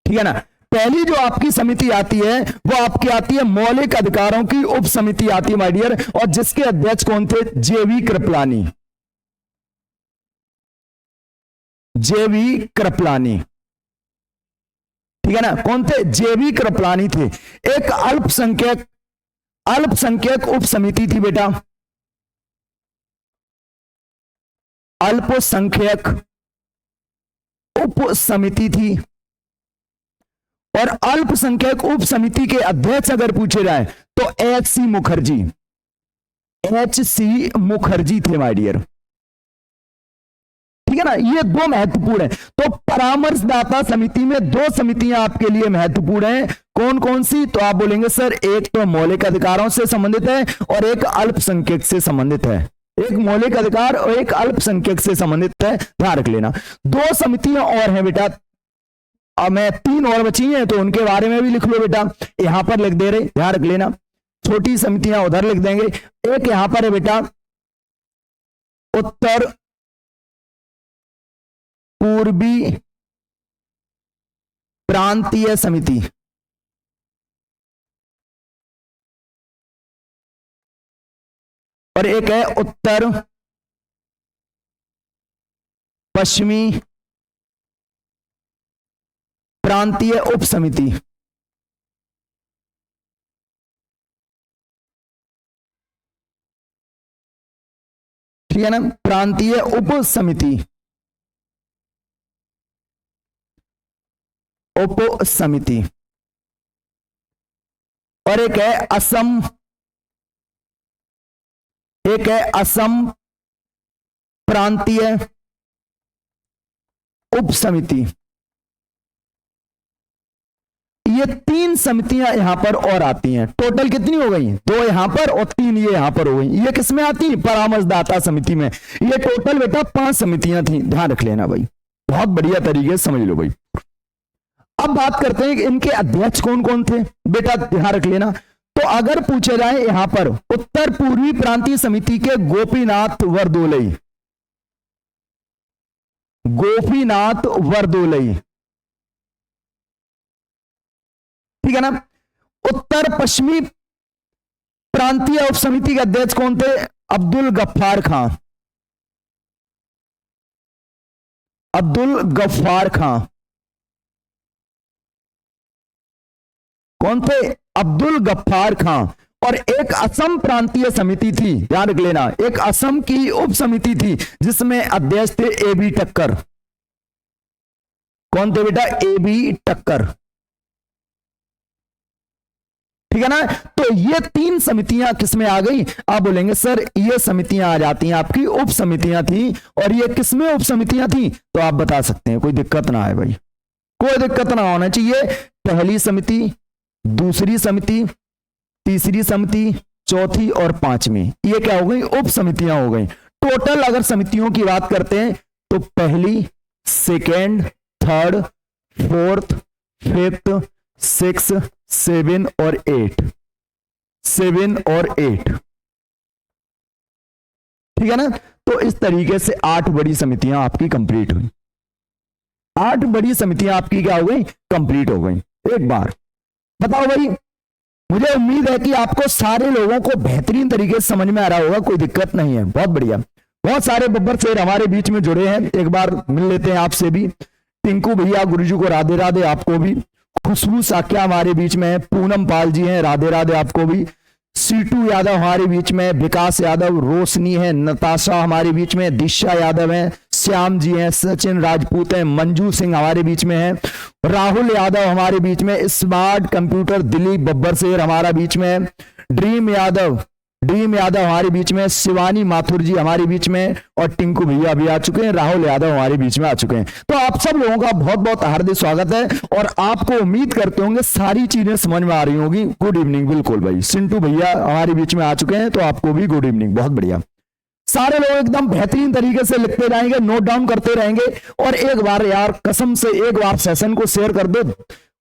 ठीक है ना। पहली जो आपकी समिति आती है वो आपकी आती है मौलिक अधिकारों की उप समिति आती है माय डियर, और जिसके अध्यक्ष कौन थे? जेवी कृपलानी, जेवी कृपलानी, ठीक है ना। कौन थे? जेवी कृपलानी थे। एक अल्पसंख्यक उप समिति थी बेटा, अल्पसंख्यक उप समिति थी, और अल्पसंख्यक उप समिति के अध्यक्ष अगर पूछे जाए तो एच सी मुखर्जी थे माय डियर, ठीक है ना। ये दो महत्वपूर्ण है। तो परामर्शदाता समिति में दो समितियां आपके लिए महत्वपूर्ण हैं। कौन कौन सी? तो आप बोलेंगे सर एक तो मौलिक अधिकारों से संबंधित है और एक अल्पसंख्यक से संबंधित है। एक मौलिक अधिकार और एक अल्पसंख्यक से संबंधित है, ध्यान रख लेना। दो समितियां और हैं बेटा, अब मैं तीन और बची हैं तो उनके बारे में भी लिख लो बेटा, यहां पर लिख दे रहे, ध्यान रख लेना। छोटी समितियां उधर लिख देंगे। एक यहां पर है बेटा उत्तर पूर्वी प्रांतीय समिति, और एक है उत्तर पश्चिमी प्रांतीय उप समिति, ठीक है ना, प्रांतीय उप समिति, उप समिति। और एक है असम प्रांतीय उप समिति। ये तीन समितियां यहां पर और आती हैं। टोटल कितनी हो गई? दो यहां पर और तीन ये यहां पर हो गई। ये किसमें आती है? परामर्शदाता समिति में। ये टोटल बेटा 5 समितियां थी, ध्यान रख लेना भाई, बहुत बढ़िया तरीके से समझ लो भाई। अब बात करते हैं कि इनके अध्यक्ष कौन कौन थे बेटा, ध्यान रख लेना। तो अगर पूछे जाए यहां पर उत्तर पूर्वी प्रांतीय समिति के गोपीनाथ वरदोलई, गोपीनाथ वरदोलई, ठीक है ना। उत्तर पश्चिमी प्रांतीय उप समिति के अध्यक्ष कौन थे? अब्दुल गफ्फार खां, अब्दुल गफ्फार खां, कौन थे? अब्दुल गफ्फार खां। और एक असम प्रांतीय समिति थी, ध्यान रख लेना, एक असम की उप समिति थी जिसमें अध्यक्ष थे एबी टक्कर। कौन थे बेटा? एबी टक्कर, ठीक है ना। तो ये तीन समितियां किसमें आ गई? आप बोलेंगे सर ये समितियां आ जाती हैं आपकी उप समितियां थी, और ये किसमें उप समितियां थी? तो आप बता सकते हैं, कोई दिक्कत ना आए भाई, कोई दिक्कत ना होना चाहिए। पहली समिति, दूसरी समिति, तीसरी समिति, चौथी और पांचवी, ये क्या हो गई? उप समितियां हो गई। टोटल अगर समितियों की बात करते हैं तो पहली, सेकेंड, थर्ड, फोर्थ, फिफ्थ, 6, 7 और 8, 7 और 8, ठीक है ना। तो इस तरीके से 8 बड़ी समितियां आपकी कंप्लीट हुई। 8 बड़ी समितियां आपकी क्या हो गई? कंप्लीट हो गई। एक बार बताओ भाई, मुझे उम्मीद है कि आपको सारे लोगों को बेहतरीन तरीके से समझ में आ रहा होगा, कोई दिक्कत नहीं है, बहुत बढ़िया। बहुत सारे बब्बर शेर हमारे बीच में जुड़े हैं, एक बार मिल लेते हैं आपसे भी। टिंकू भैया, गुरुजी को राधे राधे, आपको भी। खुशबू साक्या हमारे बीच में है, पूनम पाल जी हैं, राधे राधे आपको भी। सीटू यादव हमारे बीच में, विकास यादव, रोशनी है, नताशा हमारे बीच में, दिशा यादव है, श्याम जी हैं, सचिन राजपूत हैं, मंजू सिंह हमारे बीच में है, राहुल यादव हमारे बीच में, स्मार्ट कंप्यूटर दिलीप बब्बर शेर हमारा बीच में है, ड्रीम यादव हमारे बीच में, शिवानी माथुर जी हमारे बीच में, और टिंकू भैया भी आ चुके हैं, राहुल यादव हमारे बीच में आ चुके हैं। तो आप सब लोगों का बहुत बहुत हार्दिक स्वागत है, और आपको उम्मीद करते होंगे सारी चीजें समझ में आ रही होगी। गुड इवनिंग, बिल्कुल भाई। सिंटू भैया हमारे बीच में आ चुके हैं, तो आपको भी गुड इवनिंग, बहुत बढ़िया। सारे लोग एकदम बेहतरीन तरीके से लिखते जाएंगे, नोट डाउन करते रहेंगे, और एक बार यार कसम से एक बार सेशन को शेयर कर दो,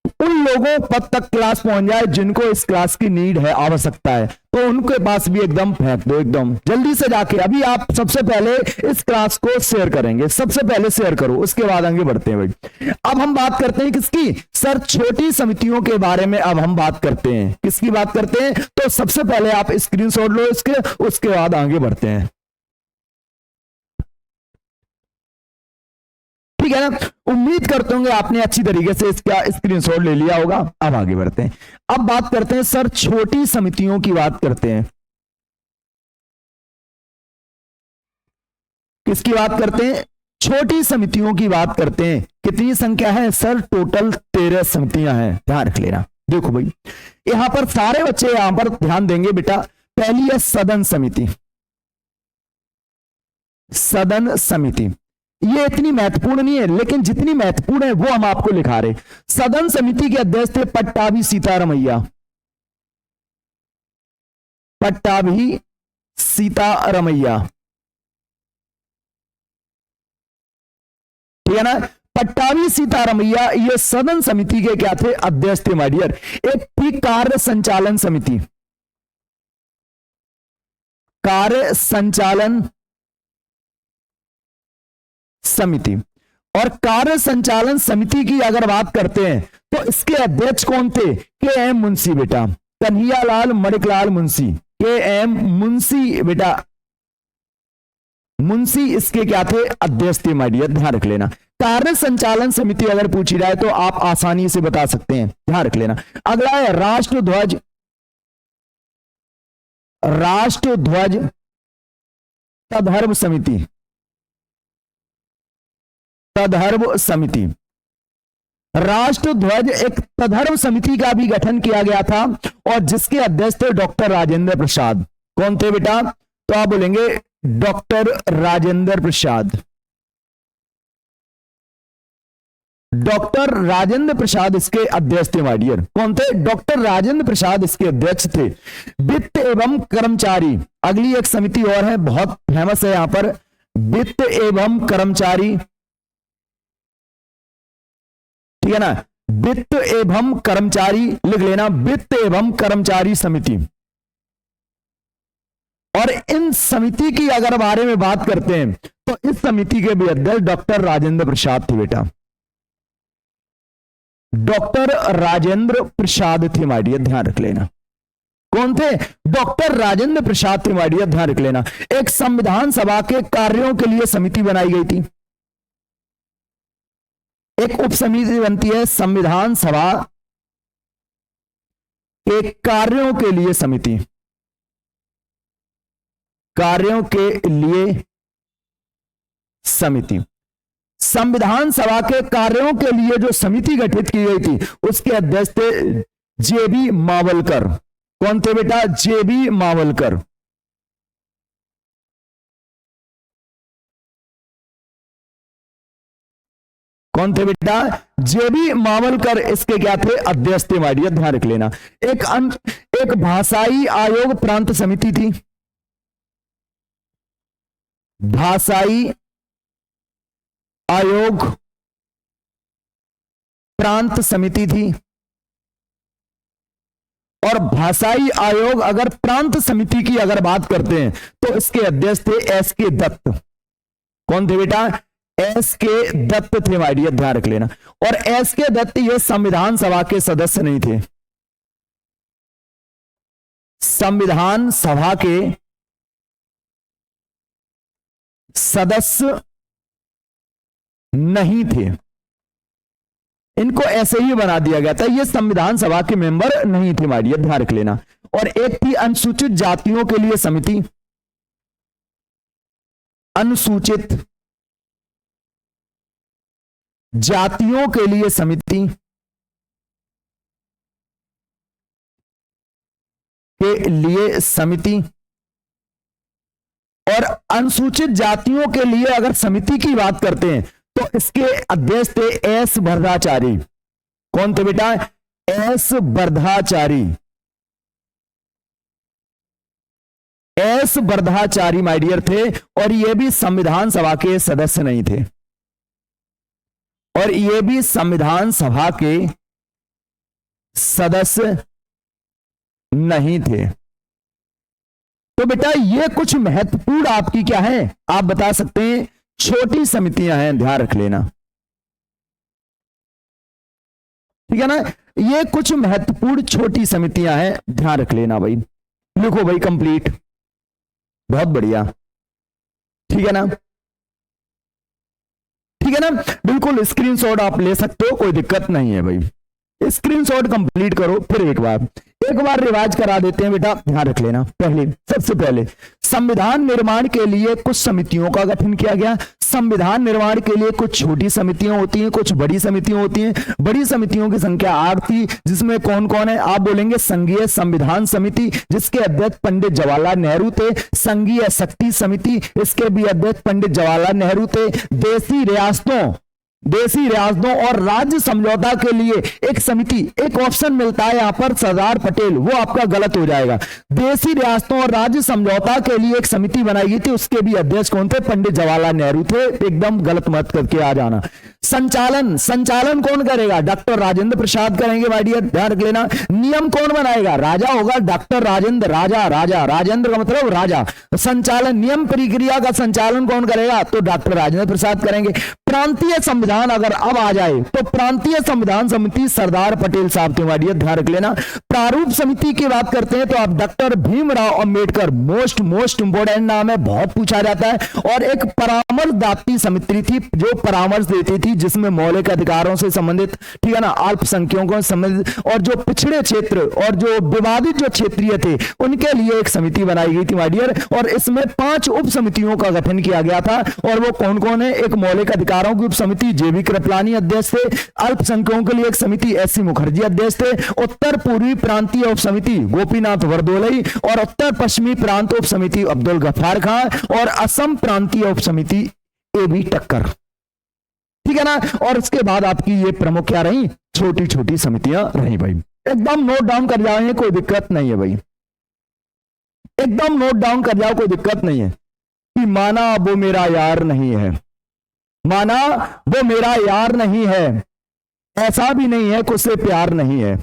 उन लोगों पर तक क्लास पहुंच जाए जिनको इस क्लास की नीड है, आवश्यकता है, तो उनके पास भी एकदम फेंक दो, एकदम जल्दी से जाके। अभी आप सबसे पहले इस क्लास को शेयर करेंगे, सबसे पहले शेयर करो, उसके बाद आगे बढ़ते हैं भाई। अब हम बात करते हैं किसकी, सर छोटी समितियों के बारे में अब हम बात करते हैं। किसकी बात करते हैं, तो सबसे पहले आप स्क्रीनशॉट लो इसके, उसके बाद आगे बढ़ते हैं, ठीक है ना। उम्मीद करते होंगे आपने अच्छी तरीके से इसका स्क्रीनशॉट ले लिया होगा। अब आगे बढ़ते हैं, अब बात करते हैं सर छोटी समितियों की बात करते हैं। किसकी बात करते हैं, छोटी समितियों की बात करते हैं। कितनी संख्या है सर, टोटल 13 समितियां हैं, ध्यान रख लेना। देखो भाई यहां पर सारे बच्चे यहां पर ध्यान देंगे बेटा। पहली है सदन समिति, सदन समिति ये इतनी महत्वपूर्ण नहीं है, लेकिन जितनी महत्वपूर्ण है वो हम आपको लिखा रहे। सदन समिति के अध्यक्ष थे पट्टाभी सीतारमैया, पट्टाभी सीतारमैया, ठीक है ना। पट्टाभी सीतारमैया ये सदन समिति के क्या थे, अध्यक्ष थे माय डियर। एक थी कार्य संचालन समिति, कार्य संचालन समिति। और कार्य संचालन समिति की अगर बात करते हैं तो इसके अध्यक्ष कौन थे, के एम मुंशी बेटा, कन्हैयालाल मणिकलाल मुंशी, के एम मुंशी बेटा, मुंशी इसके क्या थे, अध्यक्ष थे माय डियर, ध्यान रख लेना। कार्य संचालन समिति अगर पूछी जाए तो आप आसानी से बता सकते हैं, ध्यान रख लेना। अगला है राष्ट्रध्वज, राष्ट्रध्वज तदर्भ समिति, तदर्भ समिति। राष्ट्रध्वज एक तदर्भ समिति का भी गठन किया गया था और जिसके अध्यक्ष थे डॉक्टर राजेंद्र प्रसाद। कौन थे बेटा, तो आप बोलेंगे डॉक्टर राजेंद्र प्रसाद, डॉक्टर राजेंद्र प्रसाद इसके अध्यक्ष थे माय डियर। कौन थे, डॉक्टर राजेंद्र प्रसाद इसके अध्यक्ष थे। वित्त एवं कर्मचारी, अगली एक समिति और है, बहुत फेमस है यहां पर, वित्त एवं कर्मचारी, ठीक है ना। वित्त एवं कर्मचारी लिख लेना, वित्त एवं कर्मचारी समिति। और इन समिति की अगर बारे में बात करते हैं तो इस समिति के भी अध्यक्ष डॉक्टर राजेंद्र प्रसाद थे बेटा, डॉक्टर राजेंद्र प्रसाद थे माय डियर, ध्यान रख लेना। कौन थे, डॉक्टर राजेंद्र प्रसाद थे माय डियर, ध्यान रख लेना। एक संविधान सभा के कार्यों के लिए समिति बनाई गई थी, एक उप समिति बनती है संविधान सभा के कार्यों के लिए समिति, कार्यों के लिए समिति। संविधान सभा के कार्यों के लिए जो समिति गठित की गई थी उसके अध्यक्ष थे जेबी मावलकर। कौन थे बेटा, जेबी मावलकर। कौन थे बेटा, जेबी मावलकर इसके क्या थे, अध्यक्ष थे माय डियर, ध्यान रख लेना। एक भाषाई आयोग प्रांत समिति थी, भाषाई आयोग प्रांत समिति थी। और भाषाई आयोग अगर प्रांत समिति की अगर बात करते हैं तो इसके अध्यक्ष थे एस के दत्त। कौन थे बेटा, एस के दत्त थे माय डियर, ध्यान रख लेना। और एस के दत्त ये संविधान सभा के सदस्य नहीं थे, संविधान सभा के सदस्य नहीं थे, इनको ऐसे ही बना दिया गया था, ये संविधान सभा के मेंबर नहीं थे माय डियर, ध्यान रख लेना। और एक थी अनुसूचित जातियों के लिए समिति, अनुसूचित जातियों के लिए समिति के लिए समिति। और अनुसूचित जातियों के लिए अगर समिति की बात करते हैं तो इसके अध्यक्ष थे एस वर्धाचारी। कौन थे बेटा, एस वर्धाचारी, एस वर्धाचारी माय डियर थे। और ये भी संविधान सभा के सदस्य नहीं थे, और ये भी संविधान सभा के सदस्य नहीं थे। तो बेटा ये कुछ महत्वपूर्ण आपकी क्या है, आप बता सकते हैं छोटी समितियां हैं, ध्यान रख लेना, ठीक है ना। ये कुछ महत्वपूर्ण छोटी समितियां हैं, ध्यान रख लेना भाई। लिखो भाई कंप्लीट, बहुत बढ़िया, ठीक है ना, ठीक है ना, बिल्कुल स्क्रीनशॉट आप ले सकते हो, कोई दिक्कत नहीं है भाई। स्क्रीनशॉट कंप्लीट करो, फिर एक बार रिवाइज करा देते हैं बेटा, ध्यान रख लेना। सबसे पहले संविधान निर्माण के लिए कुछ समितियों का गठन किया गया। संविधान निर्माण के लिए कुछ छोटी समितियां होती हैं, कुछ बड़ी समितियां होती हैं। बड़ी समितियों की संख्या 8 थी, जिसमें कौन कौन है, आप बोलेंगे संघीय संविधान समिति, जिसके अध्यक्ष पंडित जवाहरलाल नेहरू थे। संघीय शक्ति समिति, इसके भी अध्यक्ष पंडित जवाहरलाल नेहरू थे। देशी रियासतों और राज्य समझौता के लिए एक समिति, एक ऑप्शन मिलता है यहां पर सरदार पटेल, वो आपका गलत हो जाएगा। देशी रियासतों और राज्य समझौता के लिए एक समिति बनाई गई थी, उसके भी अध्यक्ष कौन थे, पंडित जवाहरलाल नेहरू थे। एकदम गलत मत करके आ जाना। संचालन कौन करेगा, डॉक्टर राजेंद्र प्रसाद करेंगे भाई डियर, ध्यान रख लेना। नियम कौन बनाएगा, राजा होगा, डॉक्टर राजेंद्र, राजेंद्र का मतलब राजा। संचालन, नियम प्रक्रिया का संचालन कौन करेगा, तो डॉक्टर राजेंद्र प्रसाद करेंगे। प्रांतीय संविधान अगर अब आ जाए तो प्रांतीय संविधान समिति सरदार पटेल साहब थे भाई डियर, ध्यान रख लेना। प्रारूप समिति की बात करते हैं तो आप doctor Bhimrao Ambedkar, most important नाम है, बहुत पूछा जाता है। और एक परामर्शदात्री समिति थी जो परामर्श देती थी, जिसमें मौलिक अधिकारों से संबंधित, ठीक है ना, अल्पसंख्यकों से संबंधित और जो पिछड़े क्षेत्र और जो विवादित जो क्षेत्रीय थे उनके लिए एक समिति बनाई गई थी माय डियर। और इसमें 5 उप समितियों का गठन किया गया था, और वो कौन कौन है, एक मौलिक अधिकारों की उप समिति जेबी कृपलानी अध्यक्ष थे। अल्पसंख्यकों के लिए एक समिति एससी मुखर्जी अध्यक्ष थे। उत्तर पूर्वी प्रांतीय उप समिति गोपीनाथ वरदोलई, और उत्तर पश्चिमी प्रांत उप समिति अब्दुल गफ्फार खान, और असम प्रांतीय उप समिति एबी टक्कर, ठीक है ना। और उसके बाद आपकी ये प्रमुख क्या रही, छोटी छोटी समितियां रही भाई। एकदम नोट डाउन कर जाओ, कोई दिक्कत नहीं है भाई, एकदम नोट डाउन कर जाओ, कोई दिक्कत नहीं है। कि माना वो मेरा यार नहीं है, माना वो मेरा यार नहीं है, ऐसा भी नहीं है कि उससे प्यार नहीं है।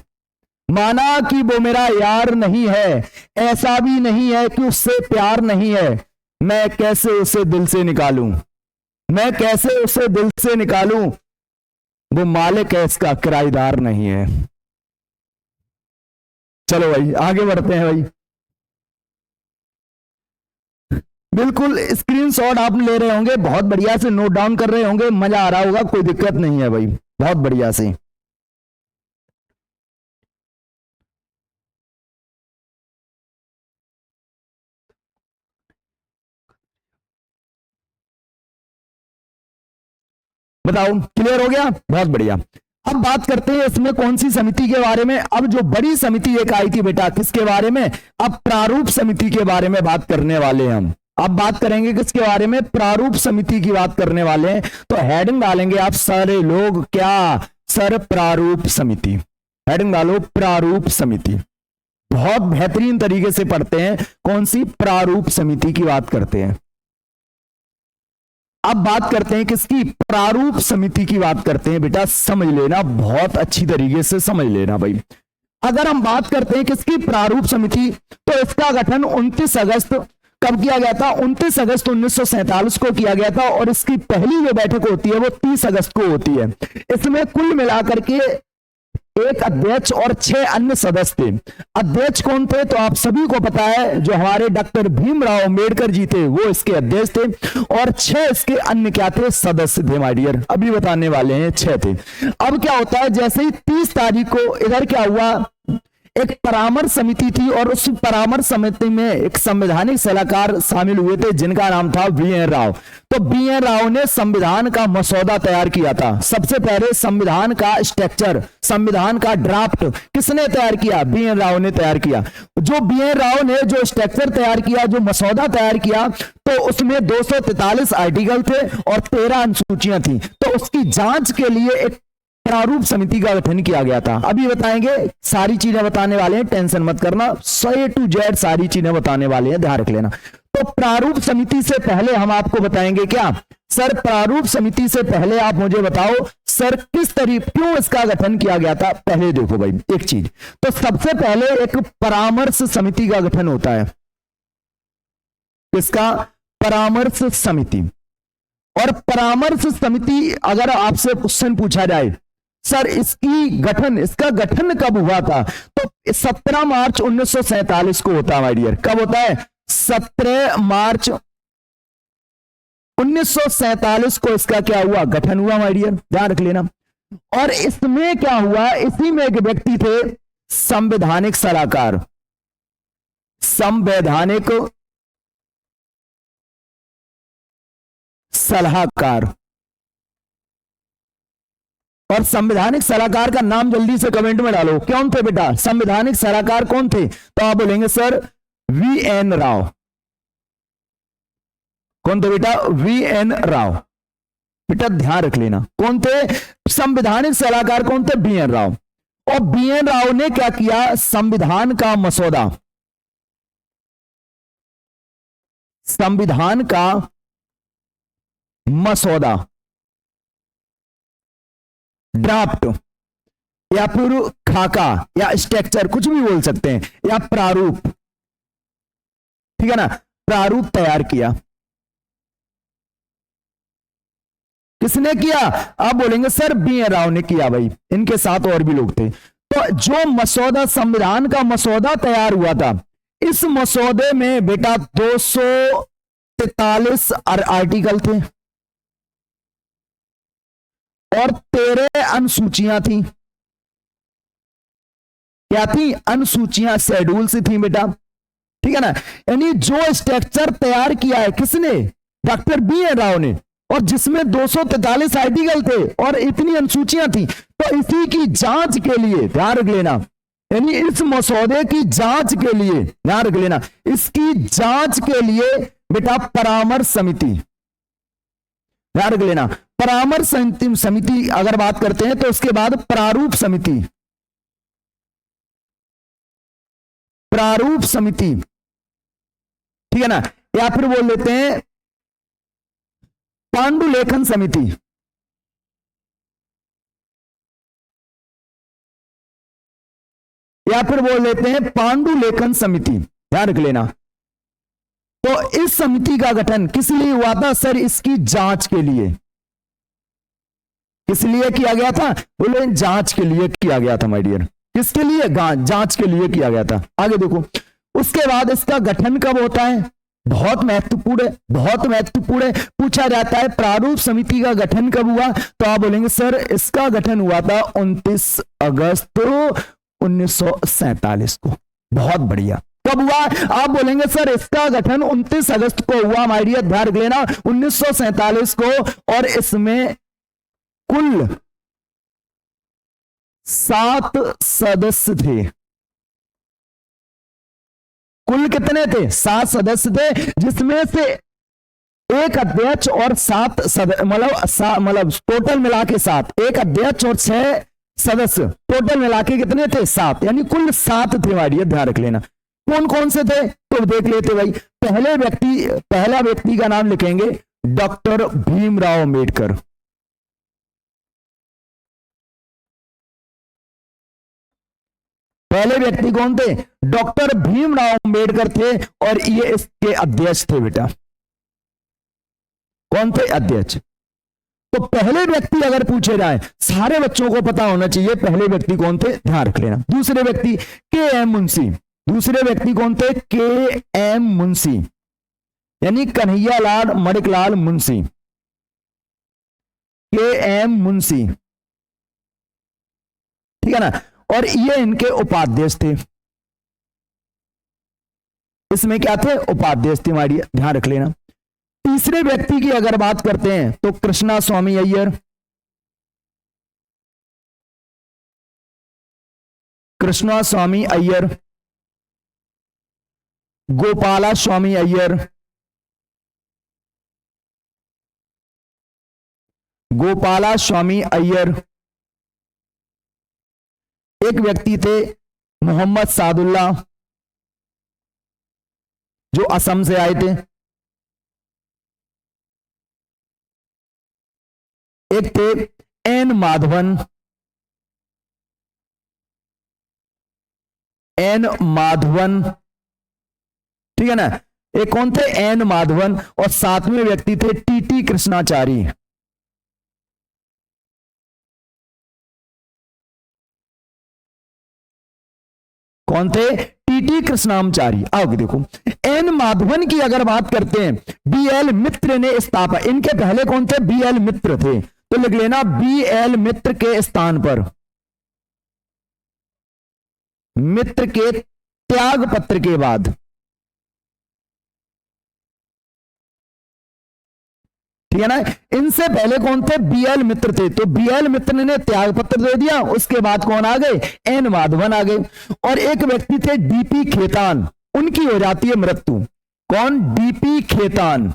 माना कि वो मेरा यार नहीं है, ऐसा भी नहीं है कि उससे प्यार नहीं है। मैं कैसे उसे दिल से निकालूं, मैं कैसे उसे दिल से निकालूं, वो मालिक है इसका, किराएदार नहीं है। चलो भाई आगे बढ़ते हैं भाई। बिल्कुल स्क्रीनशॉट आप ले रहे होंगे, बहुत बढ़िया से नोट डाउन कर रहे होंगे, मजा आ रहा होगा, कोई दिक्कत नहीं है भाई, बहुत बढ़िया से। बताओ क्लियर हो गया, बहुत बढ़िया। अब बात करते हैं इसमें कौन सी समिति के बारे में। अब जो बड़ी समिति एक आई थी बेटा, किसके बारे में, अब प्रारूप समिति के बारे में बात करने वाले हैं हम। अब बात करेंगे किसके बारे में, प्रारूप समिति की बात करने वाले हैं। तो हेडिंग डालेंगे आप सारे लोग, क्या सर, प्रारूप समिति, हेडिंग डालो प्रारूप समिति। बहुत बेहतरीन तरीके से पढ़ते हैं, कौन सी, प्रारूप समिति की बात करते हैं। अब बात करते हैं किसकी, प्रारूप समिति की बात करते हैं बेटा, समझ लेना, बहुत अच्छी तरीके से समझ लेना भाई। अगर हम बात करते हैं किसकी, प्रारूप समिति, तो इसका गठन 29 अगस्त कब किया गया था, 29 अगस्त 1947 को किया गया था। और इसकी पहली जो बैठक होती है वो 30 अगस्त को होती है। इसमें कुल मिलाकर के एक अध्यक्ष और 6 अन्य सदस्य थे। अध्यक्ष कौन थे, तो आप सभी को पता है, जो हमारे डॉक्टर भीमराव अंबेडकर जी थे वो इसके अध्यक्ष थे, और 6 इसके अन्य क्या थे, सदस्य थे माय डियर, अभी बताने वाले हैं, 6 थे। अब क्या होता है, जैसे ही 30 तारीख को इधर क्या हुआ, एक परामर्श समिति थी, और उस परामर्श समिति में एक संवैधानिक सलाहकार शामिल हुए थे जिनका नाम था BN राव। तो BN राव ने संविधान का मसौदा तैयार किया था। सबसे पहले संविधान का स्ट्रक्चर, संविधान का ड्राफ्ट किसने तैयार किया, BN राव ने तैयार किया। जो BN राव ने जो स्ट्रक्चर तैयार किया, जो मसौदा तैयार किया, तो उसमें 243 आर्टिकल थे और 13 अनुसूचियां थी। तो उसकी जांच के लिए एक प्रारूप समिति का गठन किया गया था। अभी बताएंगे, सारी चीजें बताने वाले हैं, टेंशन मत करना, A to Z सारी चीजें बताने वाले हैं, ध्यान रख लेना। तो प्रारूप समिति से पहले हम आपको बताएंगे क्या सर, प्रारूप समिति से पहले आप मुझे बताओ सर किस तरीके क्यों इसका गठन किया गया था। पहले देखो भाई एक चीज, तो सबसे पहले एक परामर्श समिति का गठन होता है। किसका? परामर्श समिति। और परामर्श समिति अगर आपसे क्वेश्चन पूछा जाए सर इसका गठन कब हुआ था, तो 17 मार्च 1947 को होता है माय डियर। कब होता है? 17 मार्च 1947 को इसका क्या हुआ? गठन हुआ माय डियर, ध्यान रख लेना। और इसमें क्या हुआ, इसी में एक व्यक्ति थे संवैधानिक सलाहकार। संवैधानिक सलाहकार। और संवैधानिक सलाहकार का नाम जल्दी से कमेंट में डालो, कौन थे बेटा? संवैधानिक सलाहकार कौन थे? तो आप बोलेंगे सर वीएन राव। कौन थे बेटा? वीएन राव। बेटा ध्यान रख लेना, कौन थे संवैधानिक सलाहकार? कौन थे? बीएन राव। और बीएन राव ने क्या किया? संविधान का मसौदा, संविधान का मसौदा, ड्राफ्ट या फिर खाका या स्ट्रक्चर, कुछ भी बोल सकते हैं, या प्रारूप, ठीक है ना, प्रारूप तैयार किया। किसने किया? आप बोलेंगे सर बीएन राव ने किया। भाई इनके साथ और भी लोग थे। तो जो मसौदा, संविधान का मसौदा तैयार हुआ था, इस मसौदे में बेटा 243 आर्टिकल थे और 13 अनुसूचियां थी। क्या थी? अनुसूचियां, शेड्यूल्स थी बेटा, ठीक है ना। यानी जो स्ट्रक्चर तैयार किया है किसने? डॉक्टर बीएन राव ने, और जिसमें 243 आर्टिकल थे और इतनी अनुसूचियां थी। तो इसी की जांच के लिए, ध्यान रख लेना, यानी इस मसौदे की जांच के लिए, ध्यान रख लेना, इसकी जांच के लिए बेटा परामर्श समिति, ध्यान रख लेना, परामर्श समिति अगर बात करते हैं तो उसके बाद प्रारूप समिति, प्रारूप समिति, ठीक है ना, या फिर बोल लेते हैं पांडुलेखन समिति, या फिर बोल लेते हैं पांडुलेखन समिति, ध्यान रख लेना। तो इस समिति का गठन किस लिए हुआ था सर? इसकी जांच के लिए। किस लिए किया गया था? बोले जांच के लिए किया गया था माय डियर। किसके लिए? जांच के लिए किया गया था। आगे देखो, उसके बाद इसका गठन कब होता है? बहुत महत्वपूर्ण है, बहुत महत्वपूर्ण है। पूछा जाता है प्रारूप समिति का गठन कब हुआ, तो आप बोलेंगे सर इसका गठन हुआ था 29 अगस्त 1947 को। बहुत बढ़िया। कब हुआ? आप बोलेंगे सर इसका गठन 29 अगस्त को हुआ माय डियर, ध्यान रख लेना, 1947 को। और इसमें कुल 7 सदस्य थे। कुल कितने थे? 7 सदस्य थे, जिसमें से एक अध्यक्ष और 7 मतलब टोटल मिला के 7, एक अध्यक्ष और 6 सदस्य, टोटल मिला के कितने थे? 7, यानी कुल 7 थे माय डियर, ध्यान रख लेना। कौन कौन से थे तो देख लेते भाई। पहला व्यक्ति का नाम लिखेंगे डॉक्टर भीमराव अंबेडकर। पहले व्यक्ति कौन थे? डॉक्टर भीमराव अंबेडकर थे, और ये इसके अध्यक्ष थे बेटा। कौन थे? अध्यक्ष। तो पहले व्यक्ति अगर पूछे जाए, सारे बच्चों को पता होना चाहिए पहले व्यक्ति कौन थे, ध्यान रख लेना। दूसरे व्यक्ति के एम मुंशी। दूसरे व्यक्ति कौन थे? के एम मुंशी, यानी कन्हैयालाल मणिकलाल मुंशी। के एम मुंशी, ठीक है ना। और ये इनके उपाध्यक्ष थे। इसमें क्या थे? उपाध्यक्ष थे हमारी, ध्यान रख लेना। तीसरे व्यक्ति की अगर बात करते हैं तो कृष्णा स्वामी अय्यर। कृष्णा स्वामी अय्यर, गोपाला स्वामी अय्यर, गोपाला स्वामी अय्यर। एक व्यक्ति थे मोहम्मद सादुल्ला। जो असम से आए थे। एक थे एन माधवन, एन माधवन, ठीक है ना। एक कौन थे? एन माधवन। और सातवें व्यक्ति थे टीटी कृष्णाचारी। कौन थे? टीटी कृष्णाचारी। आओगे देखो, एन माधवन की अगर बात करते हैं, बीएल मित्र ने स्थापना, इनके पहले कौन थे? बीएल मित्र थे, तो लिख लेना बीएल मित्र के स्थान पर, मित्र के त्याग पत्र के बाद, ठीक है ना। इनसे पहले कौन थे? बीएल मित्र थे, तो बीएल मित्र ने त्याग पत्र दे दिया, उसके बाद कौन आ गए? एन माधवन आ गए। और एक व्यक्ति थे डीपी खेतान, उनकी हो जाती है मृत्यु। कौन? डीपी खेतान।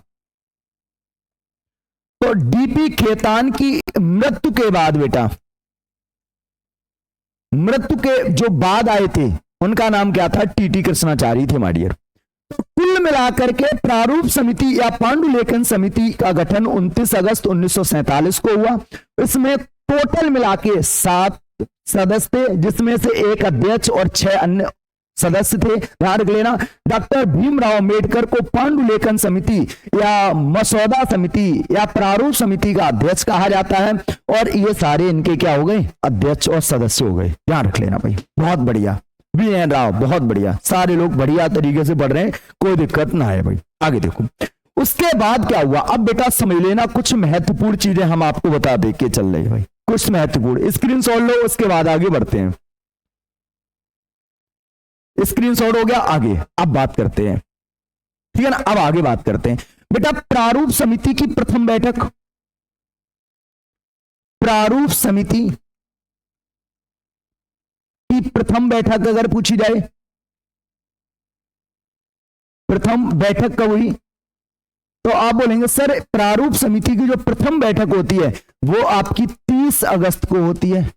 तो डीपी खेतान की मृत्यु के बाद बेटा, मृत्यु के जो बाद आए थे उनका नाम क्या था? टीटी कृष्णाचारी थे माय डियर। तो कुल मिलाकर के प्रारूप समिति या पांडुलेखन समिति का गठन 29 अगस्त 1947 को हुआ। इसमें टोटल मिला के 7 सदस्य थे, जिसमें से एक अध्यक्ष और 6 अन्य सदस्य थे। ध्यान रख लेना, डॉक्टर भीमराव अंबेडकर को पांडुलेखन समिति या मसौदा समिति या प्रारूप समिति का अध्यक्ष कहा जाता है, और ये सारे इनके क्या हो गए? अध्यक्ष और सदस्य हो गए। ध्यान रख लेना भाई, बहुत बढ़िया। वीएन राव, बहुत बढ़िया, सारे लोग बढ़िया तरीके से पढ़ रहे हैं, कोई दिक्कत ना है भाई। आगे देखो, उसके बाद क्या हुआ? अब बेटा समझ लेना, कुछ महत्वपूर्ण चीजें हम आपको बता दे के चल रहे हैं भाई, कुछ महत्वपूर्ण। स्क्रीनशॉट लो, उसके बाद आगे बढ़ते हैं। स्क्रीनशॉट हो गया, आगे अब बात करते हैं, ठीक है ना। अब आगे बात करते हैं बेटा, प्रारूप समिति की प्रथम बैठक, प्रारूप समिति की प्रथम बैठक अगर पूछी जाए, प्रथम बैठक कब हुई? तो आप बोलेंगे सर प्रारूप समिति की जो प्रथम बैठक होती है वो आपकी 30 अगस्त को होती है।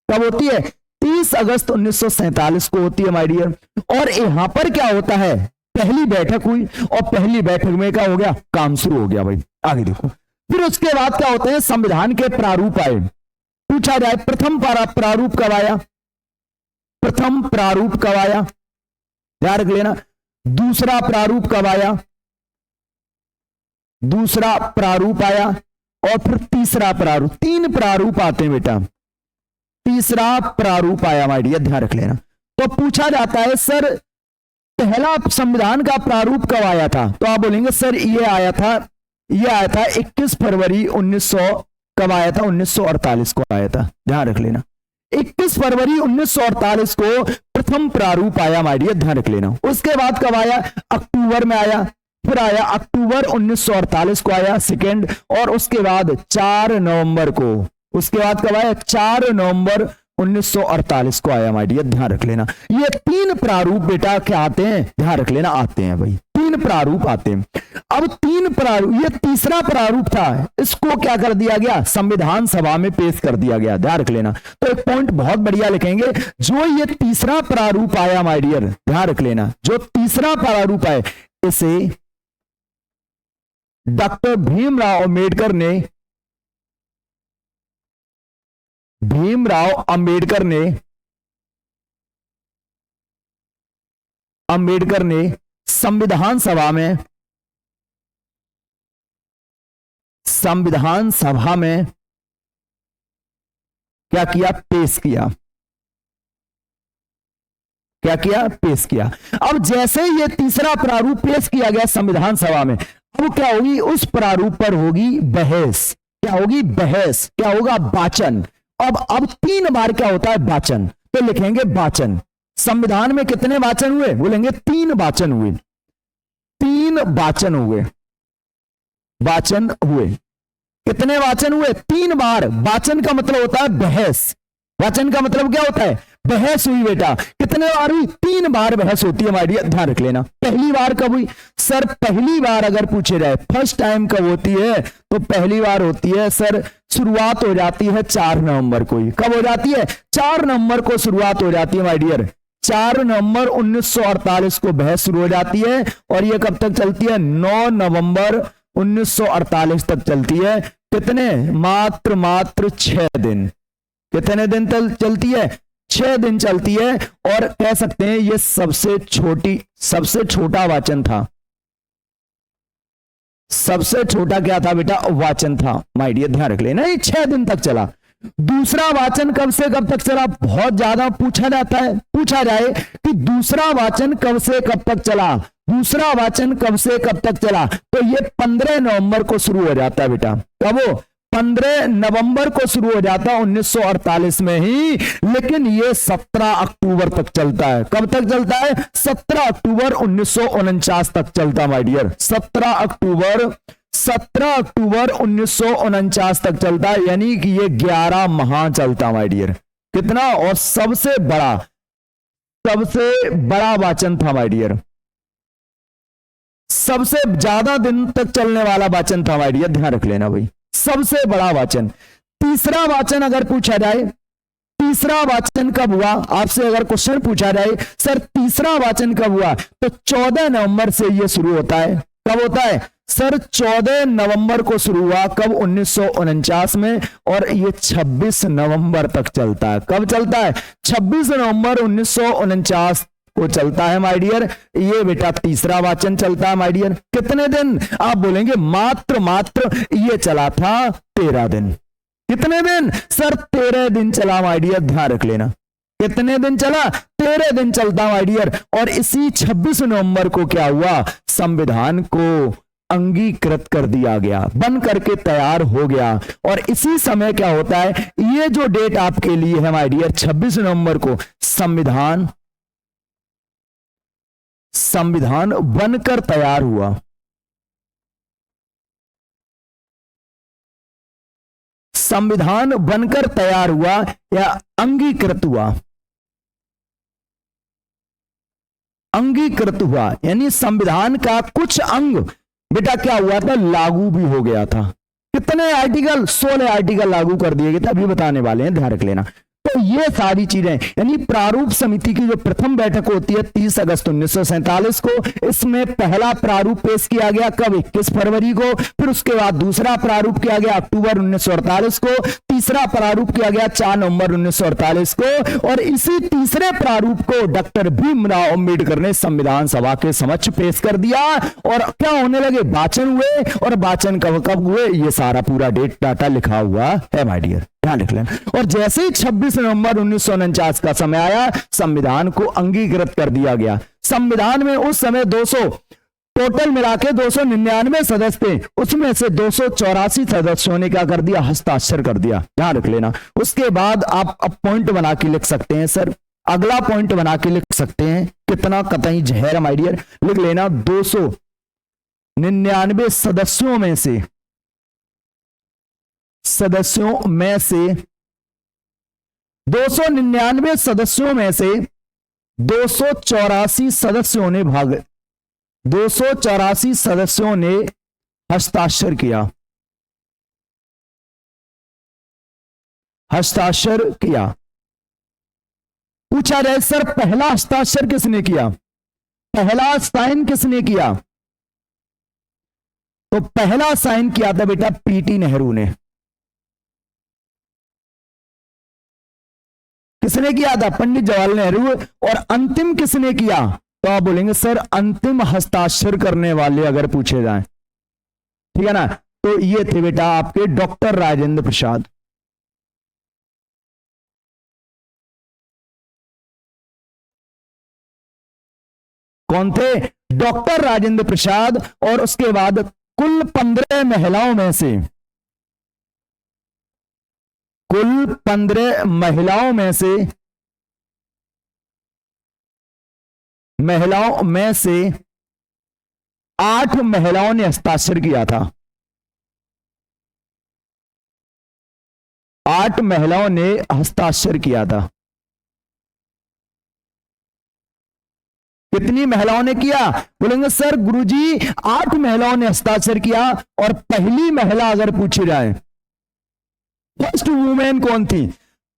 कब होती है? 30 अगस्त 1947 को होती है माय डियर। और यहां पर क्या होता है? पहली बैठक हुई, और पहली बैठक में क्या हो गया? काम शुरू हो गया भाई। आगे देखो, फिर उसके बाद क्या होते हैं? संविधान के प्रारूप आए। पूछा जाए प्रथम प्रारूप कब आया? प्रथम प्रारूप कब आया? ध्यान रख लेना। दूसरा प्रारूप कब आया? दूसरा प्रारूप आया, और फिर तीसरा प्रारूप। 3 प्रारूप आते हैं बेटा, तीसरा प्रारूप आया माय डियर, ध्यान रख लेना। तो पूछा जाता है सर पहला संविधान का प्रारूप कब आया था? तो आप बोलेंगे सर ये आया था 21 फरवरी 1900, कब आया था? 1948 को आया था। ध्यान रख लेना, 21 फरवरी 1948 को प्रथम प्रारूप आया माय डियर, ध्यान रख लेना। उसके बाद कब आया? अक्टूबर में आया, फिर आया अक्टूबर 1948 को आया सेकेंड, और उसके बाद 4 नवंबर को, उसके बाद कब आया? 4 नवंबर 1948 को आया माय डियर, ध्यान रख लेना। ये 3 प्रारूप बेटा क्या आते हैं? ध्यान रख लेना, आते हैं भाई, 3 प्रारूप आते हैं। अब 3 प्रारूप, ये तीसरा प्रारूप था, इसको क्या कर दिया गया? संविधान सभा में पेश कर दिया गया। ध्यान रख लेना। तो एक पॉइंट बहुत बढ़िया लिखेंगे, जो ये तीसरा प्रारूप आया माय डियर, ध्यान रख लेना, जो तीसरा प्रारूप आया, इसे डॉक्टर भीमराव अंबेडकर ने संविधान सभा में क्या किया? पेश किया। क्या किया? पेश किया। अब जैसे ये तीसरा प्रारूप पेश किया गया संविधान सभा में, अब क्या होगी? उस प्रारूप पर होगी बहस। क्या होगी? बहस। क्या होगा? वाचन। अब 3 बार क्या होता है? वाचन। तो लिखेंगे वाचन। संविधान में कितने वाचन हुए? बोलेंगे 3 वाचन हुए। 3 वाचन हुए। वाचन हुए। कितने वाचन हुए? 3 बार। वाचन का मतलब होता है बहस। वाचन का मतलब क्या होता है? बहस हुई बेटा। कितने बार हुई? 3 बार बहस होती है हमारी, ध्यान रख लेना। पहली बार कब हुई? सर पहली बार अगर पूछे जाए फर्स्ट टाइम कब होती है, तो पहली बार होती है सर, शुरुआत हो जाती है 4 नवंबर को ही। कब हो जाती है? 4 नवंबर को शुरुआत हो जाती है माय डियर। 4 नवंबर 1948 को बहस शुरू हो जाती है और ये कब तक चलती है? 9 नवंबर 1948 तक चलती है। कितने? मात्र 6 दिन। कितने दिन तक चलती है? 6 दिन चलती है। और कह सकते हैं ये सबसे छोटा वाचन था। सबसे छोटा क्या था बेटा? वाचन था। माय डियर ध्यान रख लेना, ये 6 दिन तक चला। दूसरा वाचन कब से कब तक चला? बहुत ज्यादा पूछा जाता है, पूछा जाए कि दूसरा वाचन कब से कब तक चला, दूसरा वाचन कब से कब तक चला, तो ये 15 नवंबर को शुरू हो जाता है बेटा। कब? 15 नवंबर को शुरू हो जाता है 1948 में ही, लेकिन ये 17 अक्टूबर तक चलता है। कब तक चलता है? 17 अक्टूबर 1949 तक चलता माय डियर। 17 अक्टूबर 1949 तक चलता है, यानी कि ये 11 माह चलता माय डियर। कितना? और सबसे बड़ा वाचन था माय डियर, सबसे ज्यादा दिन तक चलने वाला वाचन था माय डियर, ध्यान रख लेना भाई, सबसे बड़ा वाचन। तीसरा वाचन अगर पूछा जाए, तीसरा वाचन कब हुआ? आपसे अगर क्वेश्चन पूछा जाए सर तीसरा वाचन कब हुआ, तो 14 नवंबर से यह शुरू होता है। कब होता है सर? 14 नवंबर को शुरू हुआ। कब? 1949 में, और ये 26 नवंबर तक चलता है। कब चलता है? 26 नवंबर 1949 को चलता है माय डियर। ये बेटा तीसरा वाचन चलता है माय डियर। कितने दिन? आप बोलेंगे मात्र ये चला था 13 दिन। कितने दिन सर? 13 दिन चला माय डियर, ध्यान रख लेना। कितने दिन चला? 13 दिन चलता माय डियर। और इसी 26 नवंबर को क्या हुआ? संविधान को अंगीकृत कर दिया गया, बन करके तैयार हो गया। और इसी समय क्या होता है, ये जो डेट आपके लिए है माय डियर, 26 नवंबर को संविधान बनकर तैयार हुआ। संविधान बनकर तैयार हुआ या अंगीकृत हुआ? अंगीकृत हुआ, यानी संविधान का कुछ अंग बेटा क्या हुआ था? लागू भी हो गया था। कितने आर्टिकल? 16 आर्टिकल लागू कर दिए गए थे, अभी बताने वाले हैं, ध्यान रख लेना। तो ये सारी चीजें, यानी प्रारूप समिति की जो प्रथम बैठक होती है 30 अगस्त 1947 को, इसमें पहला प्रारूप पेश किया गया कब? 21 फरवरी को। फिर उसके बाद दूसरा प्रारूप किया गया अक्टूबर 1948 को। तीसरा प्रारूप किया गया 4 नवंबर 1948 को। और इसी तीसरे प्रारूप को डॉक्टर भीमराव अंबेडकर ने संविधान सभा के समक्ष पेश कर दिया। और क्या होने लगे? वाचन हुए। और वाचन कब हुए? ये सारा पूरा डेट डाटा लिखा हुआ है माय डियर, ध्यान रख लेना। और जैसे ही 26 नवंबर 1949 का समय आया, संविधान को अंगीकृत कर दिया गया। संविधान में उस समय 200 टोटल मिला के 299 सदस्य थे, उसमें से 284 सदस्यों ने क्या कर दिया? हस्ताक्षर कर दिया, ध्यान रख लेना। उसके बाद आप अब पॉइंट बना के लिख सकते हैं सर, अगला पॉइंट बना के लिख सकते हैं। कितना कतई जहर माय डियर, लिख लेना 299 सदस्यों में से 299 सदस्यों में से 284 सदस्यों ने 284 सदस्यों ने हस्ताक्षर किया। पूछा जाए सर पहला हस्ताक्षर किसने किया? पहला साइन किसने किया? तो पहला साइन किया था बेटा पीटी नेहरू ने। किसने किया था? पंडित जवाहरलाल नेहरू। और अंतिम किसने किया? तो आप बोलेंगे सर अंतिम हस्ताक्षर करने वाले अगर पूछे जाएं, ठीक है ना, तो ये थे बेटा आपके डॉक्टर राजेंद्र प्रसाद। कौन थे? डॉक्टर राजेंद्र प्रसाद। और उसके बाद कुल 15 महिलाओं में से, कुल 15 महिलाओं में से 8 महिलाओं ने हस्ताक्षर किया था। 8 महिलाओं ने हस्ताक्षर किया था। कितनी महिलाओं ने किया? बोलेंगे सर गुरुजी 8 महिलाओं ने हस्ताक्षर किया। और पहली महिला अगर पूछी जाए, फर्स्ट वुमेन कौन थी?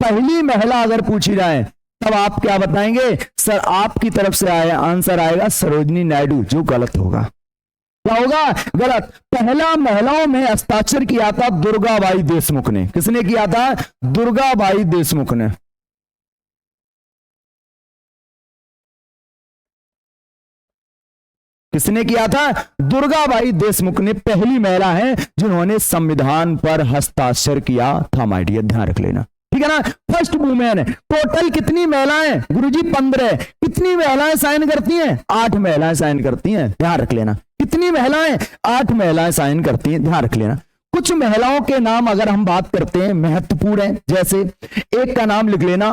पहली महिला अगर पूछी जाए, तब आप क्या बताएंगे? सर आपकी तरफ से आया आंसर आएगा सरोजिनी नायडू, जो गलत होगा। क्या होगा? गलत। पहला महिलाओं में हस्ताक्षर किया था दुर्गाबाई देशमुख ने। किसने किया था? दुर्गाबाई देशमुख ने। किसने किया था? दुर्गाबाई देशमुख ने पहली महिला है जिन्होंने संविधान पर हस्ताक्षर किया था। माय डियर ध्यान रख लेना, ठीक है ना। फर्स्ट वुमेन है। टोटल कितनी महिलाएं गुरुजी? 15। कितनी महिलाएं साइन करती हैं? 8 महिलाएं साइन करती हैं, ध्यान रख लेना। कितनी महिलाएं? 8 महिलाएं साइन करती हैं, ध्यान रख लेना। कुछ महिलाओं के नाम अगर हम बात करते हैं महत्वपूर्ण है, जैसे एक का नाम लिख लेना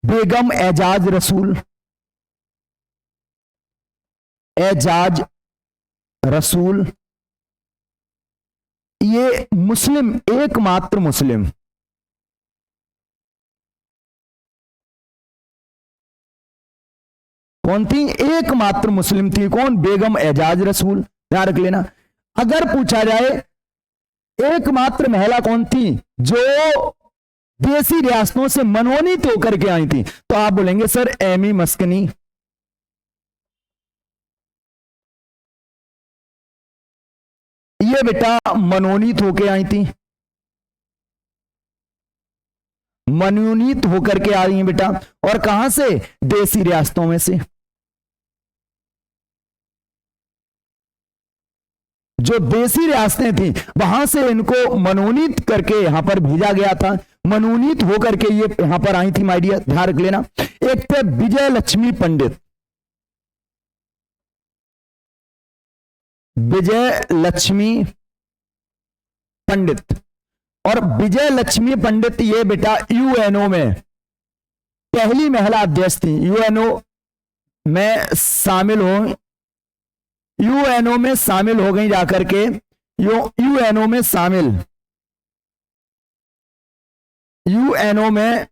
बेगम एजाज रसूल। एजाज रसूल ये मुस्लिम, एकमात्र मुस्लिम। कौन थी? एकमात्र मुस्लिम थी। कौन? बेगम एजाज रसूल, ध्यान रख लेना। अगर पूछा जाए एकमात्र महिला कौन थी जो देसी रियासतों से मनोनीत होकर के आई थी, तो आप बोलेंगे सर एमी मस्कनी। ये बेटा मनोनीत होकर आई थी, मनोनीत होकर के आ रही है बेटा। और कहां से? देसी रियासतों में से। जो देसी रियासतें थी वहां से इनको मनोनीत करके यहां पर भेजा गया था। मनोनीत होकर के ये यहां पर आई थी माय डियर, ध्यान रख लेना। एक थे विजय लक्ष्मी पंडित। विजय लक्ष्मी पंडित। और विजय लक्ष्मी पंडित ये बेटा यूएनओ में पहली महिला अध्यक्ष थी। यूएनओ में शामिल हो, यूएनओ में शामिल हो गई जाकर के। यूएनओ में शामिल, यूएनओ में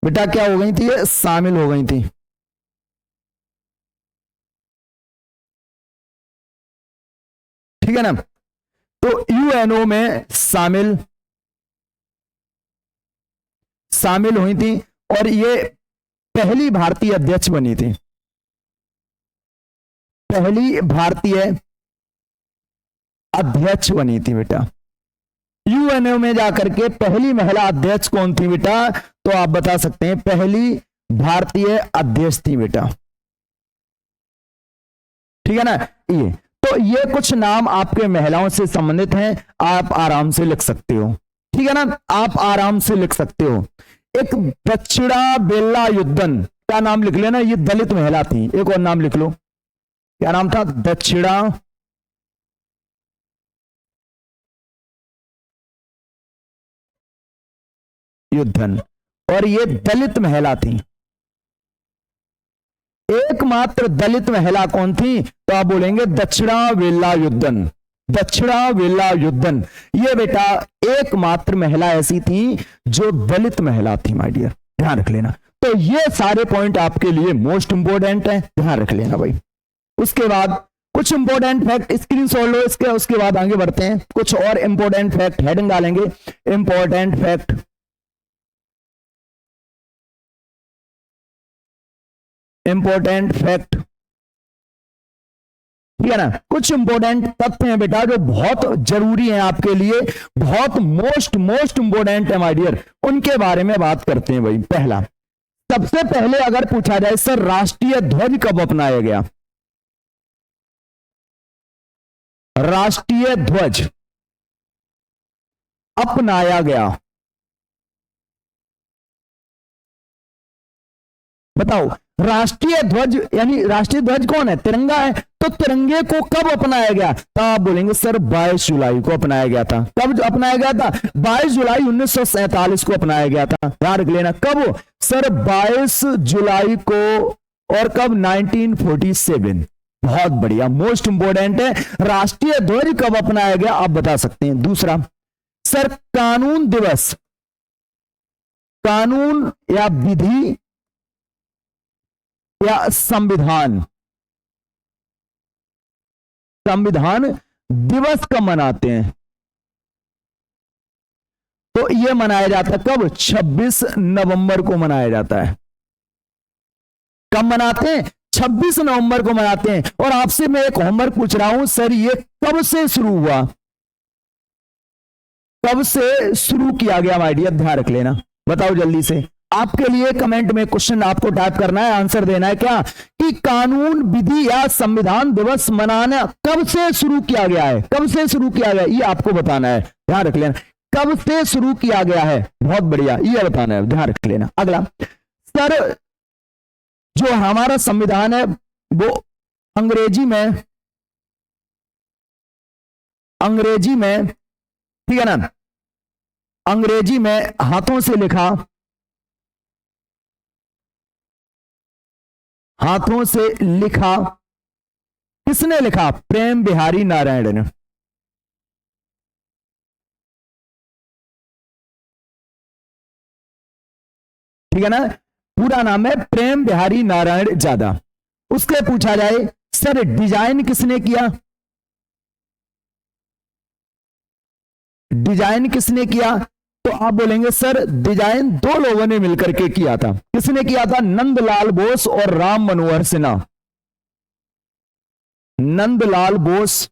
बेटा क्या हो गई थी? शामिल हो गई थी, ठीक है ना। तो यूएनओ में शामिल हुई थी और ये पहली भारतीय अध्यक्ष बनी थी। पहली भारतीय अध्यक्ष बनी थी बेटा। यूएनओ में जाकर के पहली महिला अध्यक्ष कौन थी बेटा? तो आप बता सकते हैं पहली भारतीय अध्यक्ष थी बेटा, ठीक है ना। ये तो ये कुछ नाम आपके महिलाओं से संबंधित हैं, आप आराम से लिख सकते हो, ठीक है ना। आप आराम से लिख सकते हो। एक दक्षिणा बेल्ला युद्धन का नाम लिख लेना, ये दलित महिला थी। एक और नाम लिख लो, क्या नाम था? दक्षिणा युद्धन, और ये दलित महिला थी। एकमात्र दलित महिला कौन थी? तो आप बोलेंगे दक्षिणा वेल्ला युद्धन। दक्षिणा वेल्ला युद्धन ये बेटा एकमात्र महिला ऐसी थी जो दलित महिला थी माय डियर, ध्यान रख लेना। तो ये सारे पॉइंट आपके लिए मोस्ट इंपोर्टेंट है, ध्यान रख लेना भाई। उसके बाद कुछ इंपोर्टेंट फैक्ट स्क्रीनशॉट लो इसके, उसके बाद आगे बढ़ते हैं। कुछ और इंपोर्टेंट फैक्ट हेडिंग डालेंगे, इंपोर्टेंट फैक्ट, इंपोर्टेंट फैक्ट, ठीक है ना। कुछ इंपोर्टेंट तथ्य हैं बेटा जो बहुत जरूरी हैं आपके लिए, बहुत मोस्ट इंपोर्टेंट है माय डियर, उनके बारे में बात करते हैं भाई। पहला, सबसे पहले अगर पूछा जाए सर राष्ट्रीय ध्वज कब अपनाया गया? राष्ट्रीय ध्वज अपनाया गया, बताओ। राष्ट्रीय ध्वज यानी राष्ट्रीय ध्वज कौन है? तिरंगा है। तो तिरंगे को कब अपनाया गया? तो आप बोलेंगे सर 22 जुलाई को अपनाया गया था। कब अपनाया गया था? 22 जुलाई 1947 को अपनाया गया था, ध्यान रख लेना। कब सर? 22 जुलाई को। और कब? 1947। बहुत बढ़िया, मोस्ट इंपोर्टेंट है। राष्ट्रीय ध्वज कब अपनाया गया आप बता सकते हैं। दूसरा सर कानून दिवस, कानून या विधि या संविधान, संविधान दिवस कब मनाते हैं? तो ये मनाया जाता है कब? 26 नवंबर को मनाया जाता है। कब मनाते हैं? 26 नवंबर को मनाते हैं। और आपसे मैं एक होमवर्क पूछ रहा हूं, सर ये कब से शुरू हुआ? कब से शुरू किया गया? माय डियर ध्यान रख लेना, बताओ जल्दी से। आपके लिए कमेंट में क्वेश्चन आपको टाइप करना है, आंसर देना है क्या कि कानून विधि या संविधान दिवस मनाना कब से शुरू किया गया है? कब से शुरू किया गया ये आपको बताना है, ध्यान रख लेना। कब से शुरू किया गया है? बहुत बढ़िया, ये बताना है, ध्यान रख लेना। अगला, सर जो हमारा संविधान है वो अंग्रेजी में ठीक है ना, अंग्रेजी में हाथों से लिखा, हाथों से लिखा किसने लिखा? प्रेम बिहारी नारायण ने। ठीक है ना, पूरा नाम है प्रेम बिहारी नारायण जादा। उसके पूछा जाए सर डिजाइन किसने किया? डिजाइन किसने किया? तो आप बोलेंगे सर डिजाइन दो लोगों ने मिलकर के किया था। किसने किया था? नंदलाल बोस और राम मनोहर सिन्हा। नंदलाल बोस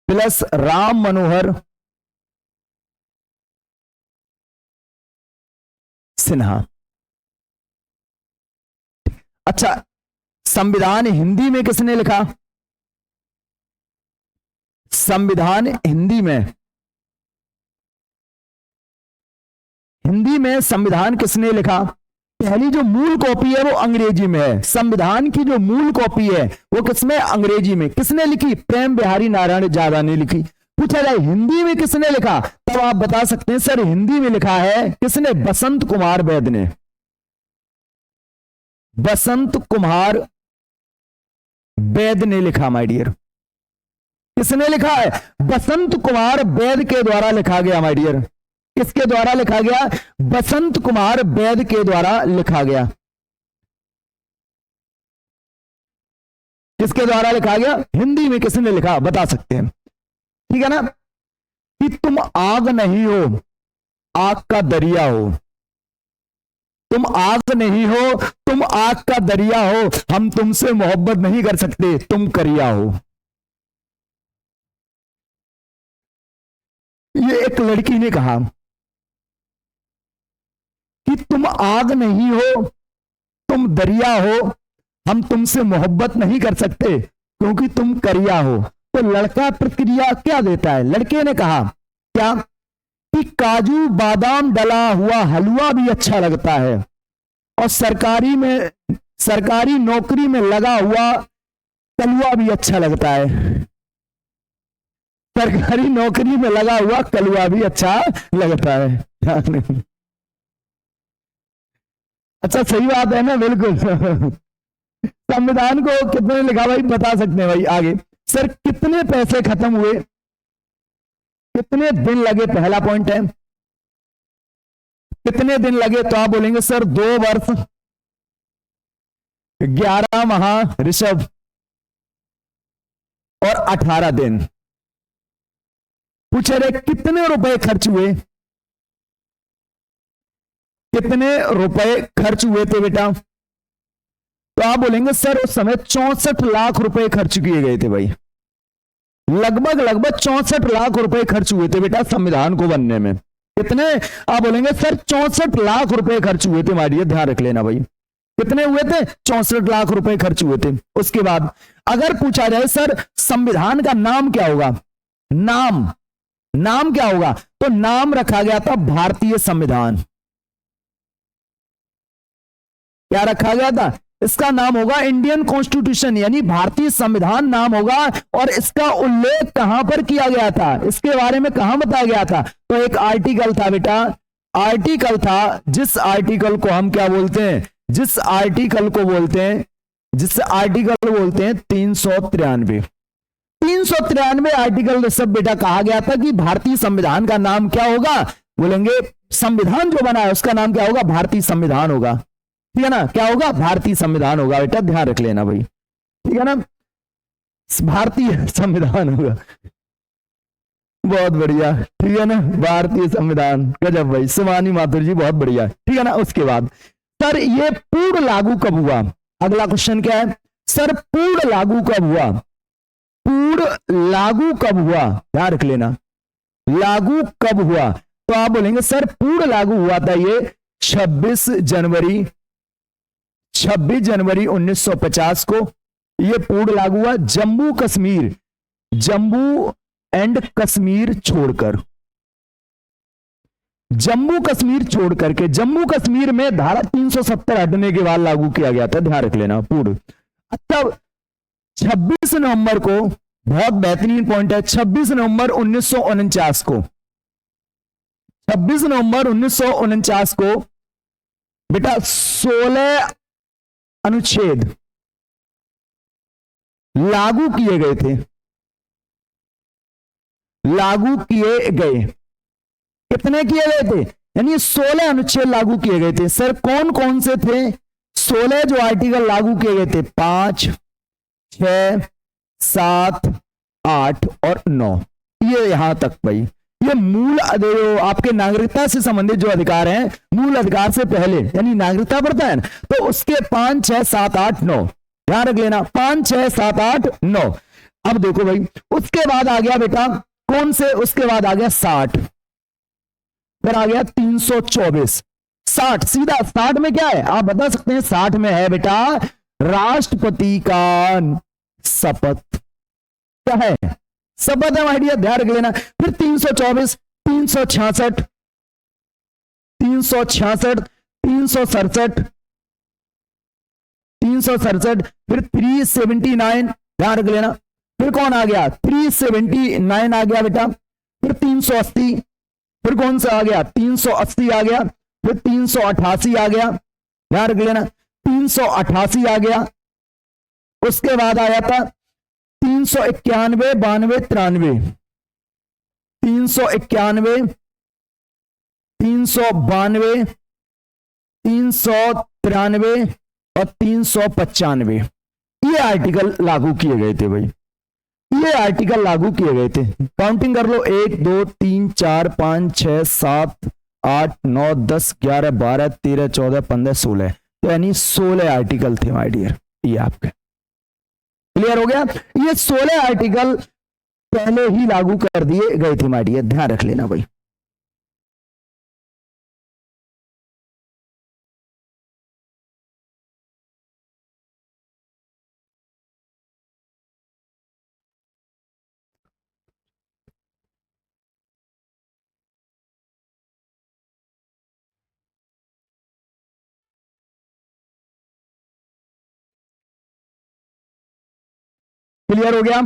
प्लस राम मनोहर सिन्हा। अच्छा, संविधान हिंदी में किसने लिखा? संविधान हिंदी में संविधान किसने लिखा? पहली जो मूल कॉपी है वो अंग्रेजी में है। संविधान की जो मूल कॉपी है वो किसमें? अंग्रेजी में। किसने लिखी? प्रेम बिहारी नारायण जादा ने लिखी। पूछा जाए हिंदी में किसने लिखा, तब आप बता सकते हैं सर हिंदी में लिखा है किसने? बसंत कुमार बैद ने। बसंत कुमार बैद ने लिखा माय डियर। किसने लिखा है? बसंत कुमार बैद के द्वारा लिखा गया माय डियर। किसके द्वारा लिखा गया? बसंत कुमार बैद के द्वारा लिखा गया। किसके द्वारा लिखा गया? हिंदी में किसने लिखा? बता सकते हैं, ठीक है ना। कि तुम आग नहीं हो, आग का दरिया हो। तुम आग नहीं हो, तुम आग का दरिया हो, हम तुमसे मोहब्बत नहीं कर सकते, तुम करिया हो। ये एक लड़की ने कहा कि तुम आग नहीं हो, तुम दरिया हो, हम तुमसे मोहब्बत नहीं कर सकते क्योंकि तुम करिया हो। तो लड़का प्रतिक्रिया क्या देता है? लड़के ने कहा क्या कि काजू बादाम डला हुआ हलवा भी अच्छा लगता है और सरकारी नौकरी में लगा हुआ कलुआ भी अच्छा लगता है। सरकारी नौकरी में लगा हुआ कलुआ भी अच्छा लगता है। अच्छा सही बात है ना, बिल्कुल। संविधान को कितने लिखा भाई? बता सकते हैं भाई। आगे सर कितने पैसे खत्म हुए, कितने दिन लगे? पहला पॉइंट है कितने दिन लगे, तो आप बोलेंगे सर 2 वर्ष 11 माह ऋषभ और 18 दिन। पूछे रहे कितने रुपए खर्च हुए? कितने रुपए खर्च हुए थे बेटा? तो आप बोलेंगे सर उस समय 64 लाख रुपए खर्च किए गए थे भाई। लगभग 64 लाख रुपए खर्च हुए थे बेटा संविधान को बनने में। कितने? आप बोलेंगे सर 64 लाख रुपए खर्च हुए थे। मारिए ध्यान रख लेना भाई, कितने हुए थे? 64 लाख रुपए खर्च हुए थे। उसके बाद अगर पूछा जाए सर संविधान का नाम क्या होगा, नाम क्या होगा, तो नाम रखा गया था भारतीय संविधान। क्या रखा गया था? इसका नाम होगा इंडियन कॉन्स्टिट्यूशन, यानी भारतीय संविधान नाम होगा। और इसका उल्लेख कहां पर किया गया था, इसके बारे में कहां बताया गया था? तो एक आर्टिकल था बेटा, आर्टिकल था, जिस आर्टिकल को हम क्या बोलते हैं? जिस आर्टिकल बोलते हैं 393। 393 आर्टिकल सब बेटा कहा गया था कि भारतीय संविधान का नाम क्या होगा? बोलेंगे संविधान जो बना है उसका नाम क्या होगा? भारतीय संविधान होगा, ठीक है ना। क्या होगा? भारतीय संविधान होगा बेटा, ध्यान रख लेना भाई, ठीक है ना। भारतीय संविधान होगा, बहुत बढ़िया, ठीक है ना, भारतीय संविधान, गजब भाई, शिवानी माथुर जी बहुत बढ़िया, ठीक है ना। उसके बाद सर ये पूर्ण लागू कब हुआ? अगला क्वेश्चन क्या है सर, पूर्ण लागू कब हुआ? पूर्ण लागू कब हुआ, ध्यान रख लेना, लागू कब हुआ? तो आप बोलेंगे सर पूर्ण लागू हुआ था ये 26 जनवरी 1950 को ये पूर्ण लागू हुआ, जम्मू कश्मीर, जम्मू एंड कश्मीर छोड़कर, जम्मू कश्मीर छोड़ करके, जम्मू कश्मीर में धारा 370 हटने के बाद लागू किया गया था, ध्यान रख लेना पूर्ण। तब 26 नवंबर को, बहुत बेहतरीन पॉइंट है, 26 नवंबर 1949 को, 26 नवंबर 1949 को बेटा 16 अनुच्छेद लागू किए गए थे, लागू किए गए, कितने किए गए थे? यानी 16 अनुच्छेद लागू किए गए थे। सर कौन कौन से थे 16 जो आर्टिकल लागू किए गए थे? 5, 6, 7, 8 और 9, ये यहां तक भाई, ये मूल आपके नागरिकता से संबंधित जो अधिकार हैं, मूल अधिकार से पहले यानी नागरिकता पड़ता है ना, तो उसके 5, 6, 7, 8, 9 ध्यान रख लेना, 5, 6, 7, 8, 9। अब देखो भाई, उसके बाद आ गया बेटा कौन से, उसके बाद आ गया 60, फिर आ गया 324, 60, सीधा 60 में क्या है आप बता सकते हैं? 60 में है बेटा राष्ट्रपति का शपथ, क्या है? शपथ है माय डियर, ध्यान रख लेना। फिर 324, 366, 366, 367, 367, फिर 379 ध्यान रख लेना। फिर कौन आ गया? 379 आ गया बेटा, फिर 380, फिर कौन सा आ गया? 380 आ गया, फिर 388 आ गया, ध्यान रख लेना, 388 आ गया। उसके बाद आया था 391, 92, 93, 392, 393 और 395, ये आर्टिकल लागू किए गए थे भाई, ये आर्टिकल लागू किए गए थे। काउंटिंग कर लो, 1, 2, 3, 4, 5, 6, 7, 8, 9, 10, 11, 12, 13, 14, 15, 16, तो यानी 16 आर्टिकल थे माय डियर, ये आपके क्लियर हो गया। ये 16 आर्टिकल पहले ही लागू कर दिए गए थे माय डियर, ध्यान रख लेना भाई। क्लियर हो गया।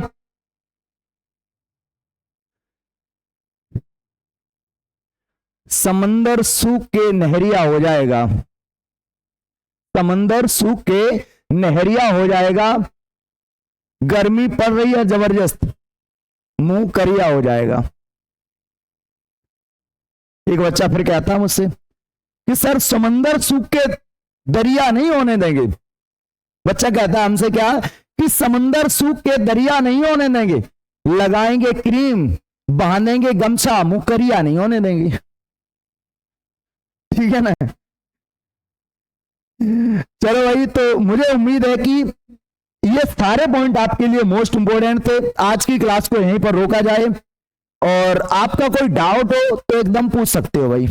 समंदर सूख के नहरिया हो जाएगा, समंदर सूख के नहरिया हो जाएगा, गर्मी पड़ रही है जबरदस्त, मुंह करिया हो जाएगा। एक बच्चा फिर कहता मुझसे कि सर समंदर सूख के दरिया नहीं होने देंगे, बच्चा कहता हमसे क्या कि समंदर सूख के दरिया नहीं होने देंगे, लगाएंगे क्रीम, बांधेंगे गमछा, मुंह करिया नहीं होने देंगे, ठीक है ना। चलो भाई, तो मुझे उम्मीद है कि ये सारे पॉइंट आपके लिए मोस्ट इंपोर्टेंट थे। आज की क्लास को यहीं पर रोका जाए, और आपका कोई डाउट हो तो एकदम पूछ सकते हो भाई,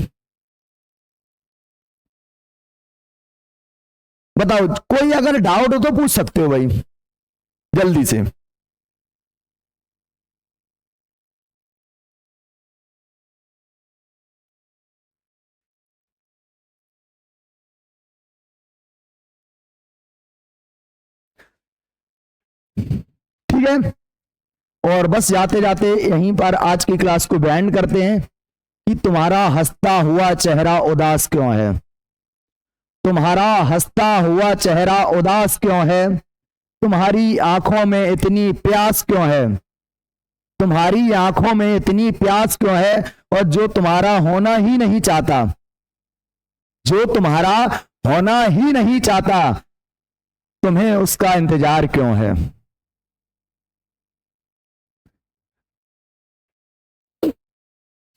बताओ, कोई अगर डाउट हो तो पूछ सकते हो भाई जल्दी से। ठीक है, और बस जाते जाते यहीं पर आज की क्लास को बैंड करते हैं कि तुम्हारा हंसता हुआ चेहरा उदास क्यों है, तुम्हारा हंसता हुआ चेहरा उदास क्यों है, तुम्हारी आंखों में इतनी प्यास क्यों है, तुम्हारी आंखों में इतनी प्यास क्यों है, और जो तुम्हारा होना ही नहीं चाहता, जो तुम्हारा होना ही नहीं चाहता, तुम्हें उसका इंतजार क्यों है।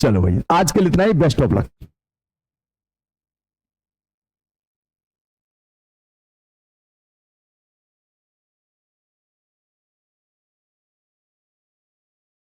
चलो भैया आज के लिए इतना ही, बेस्ट ऑफ लक।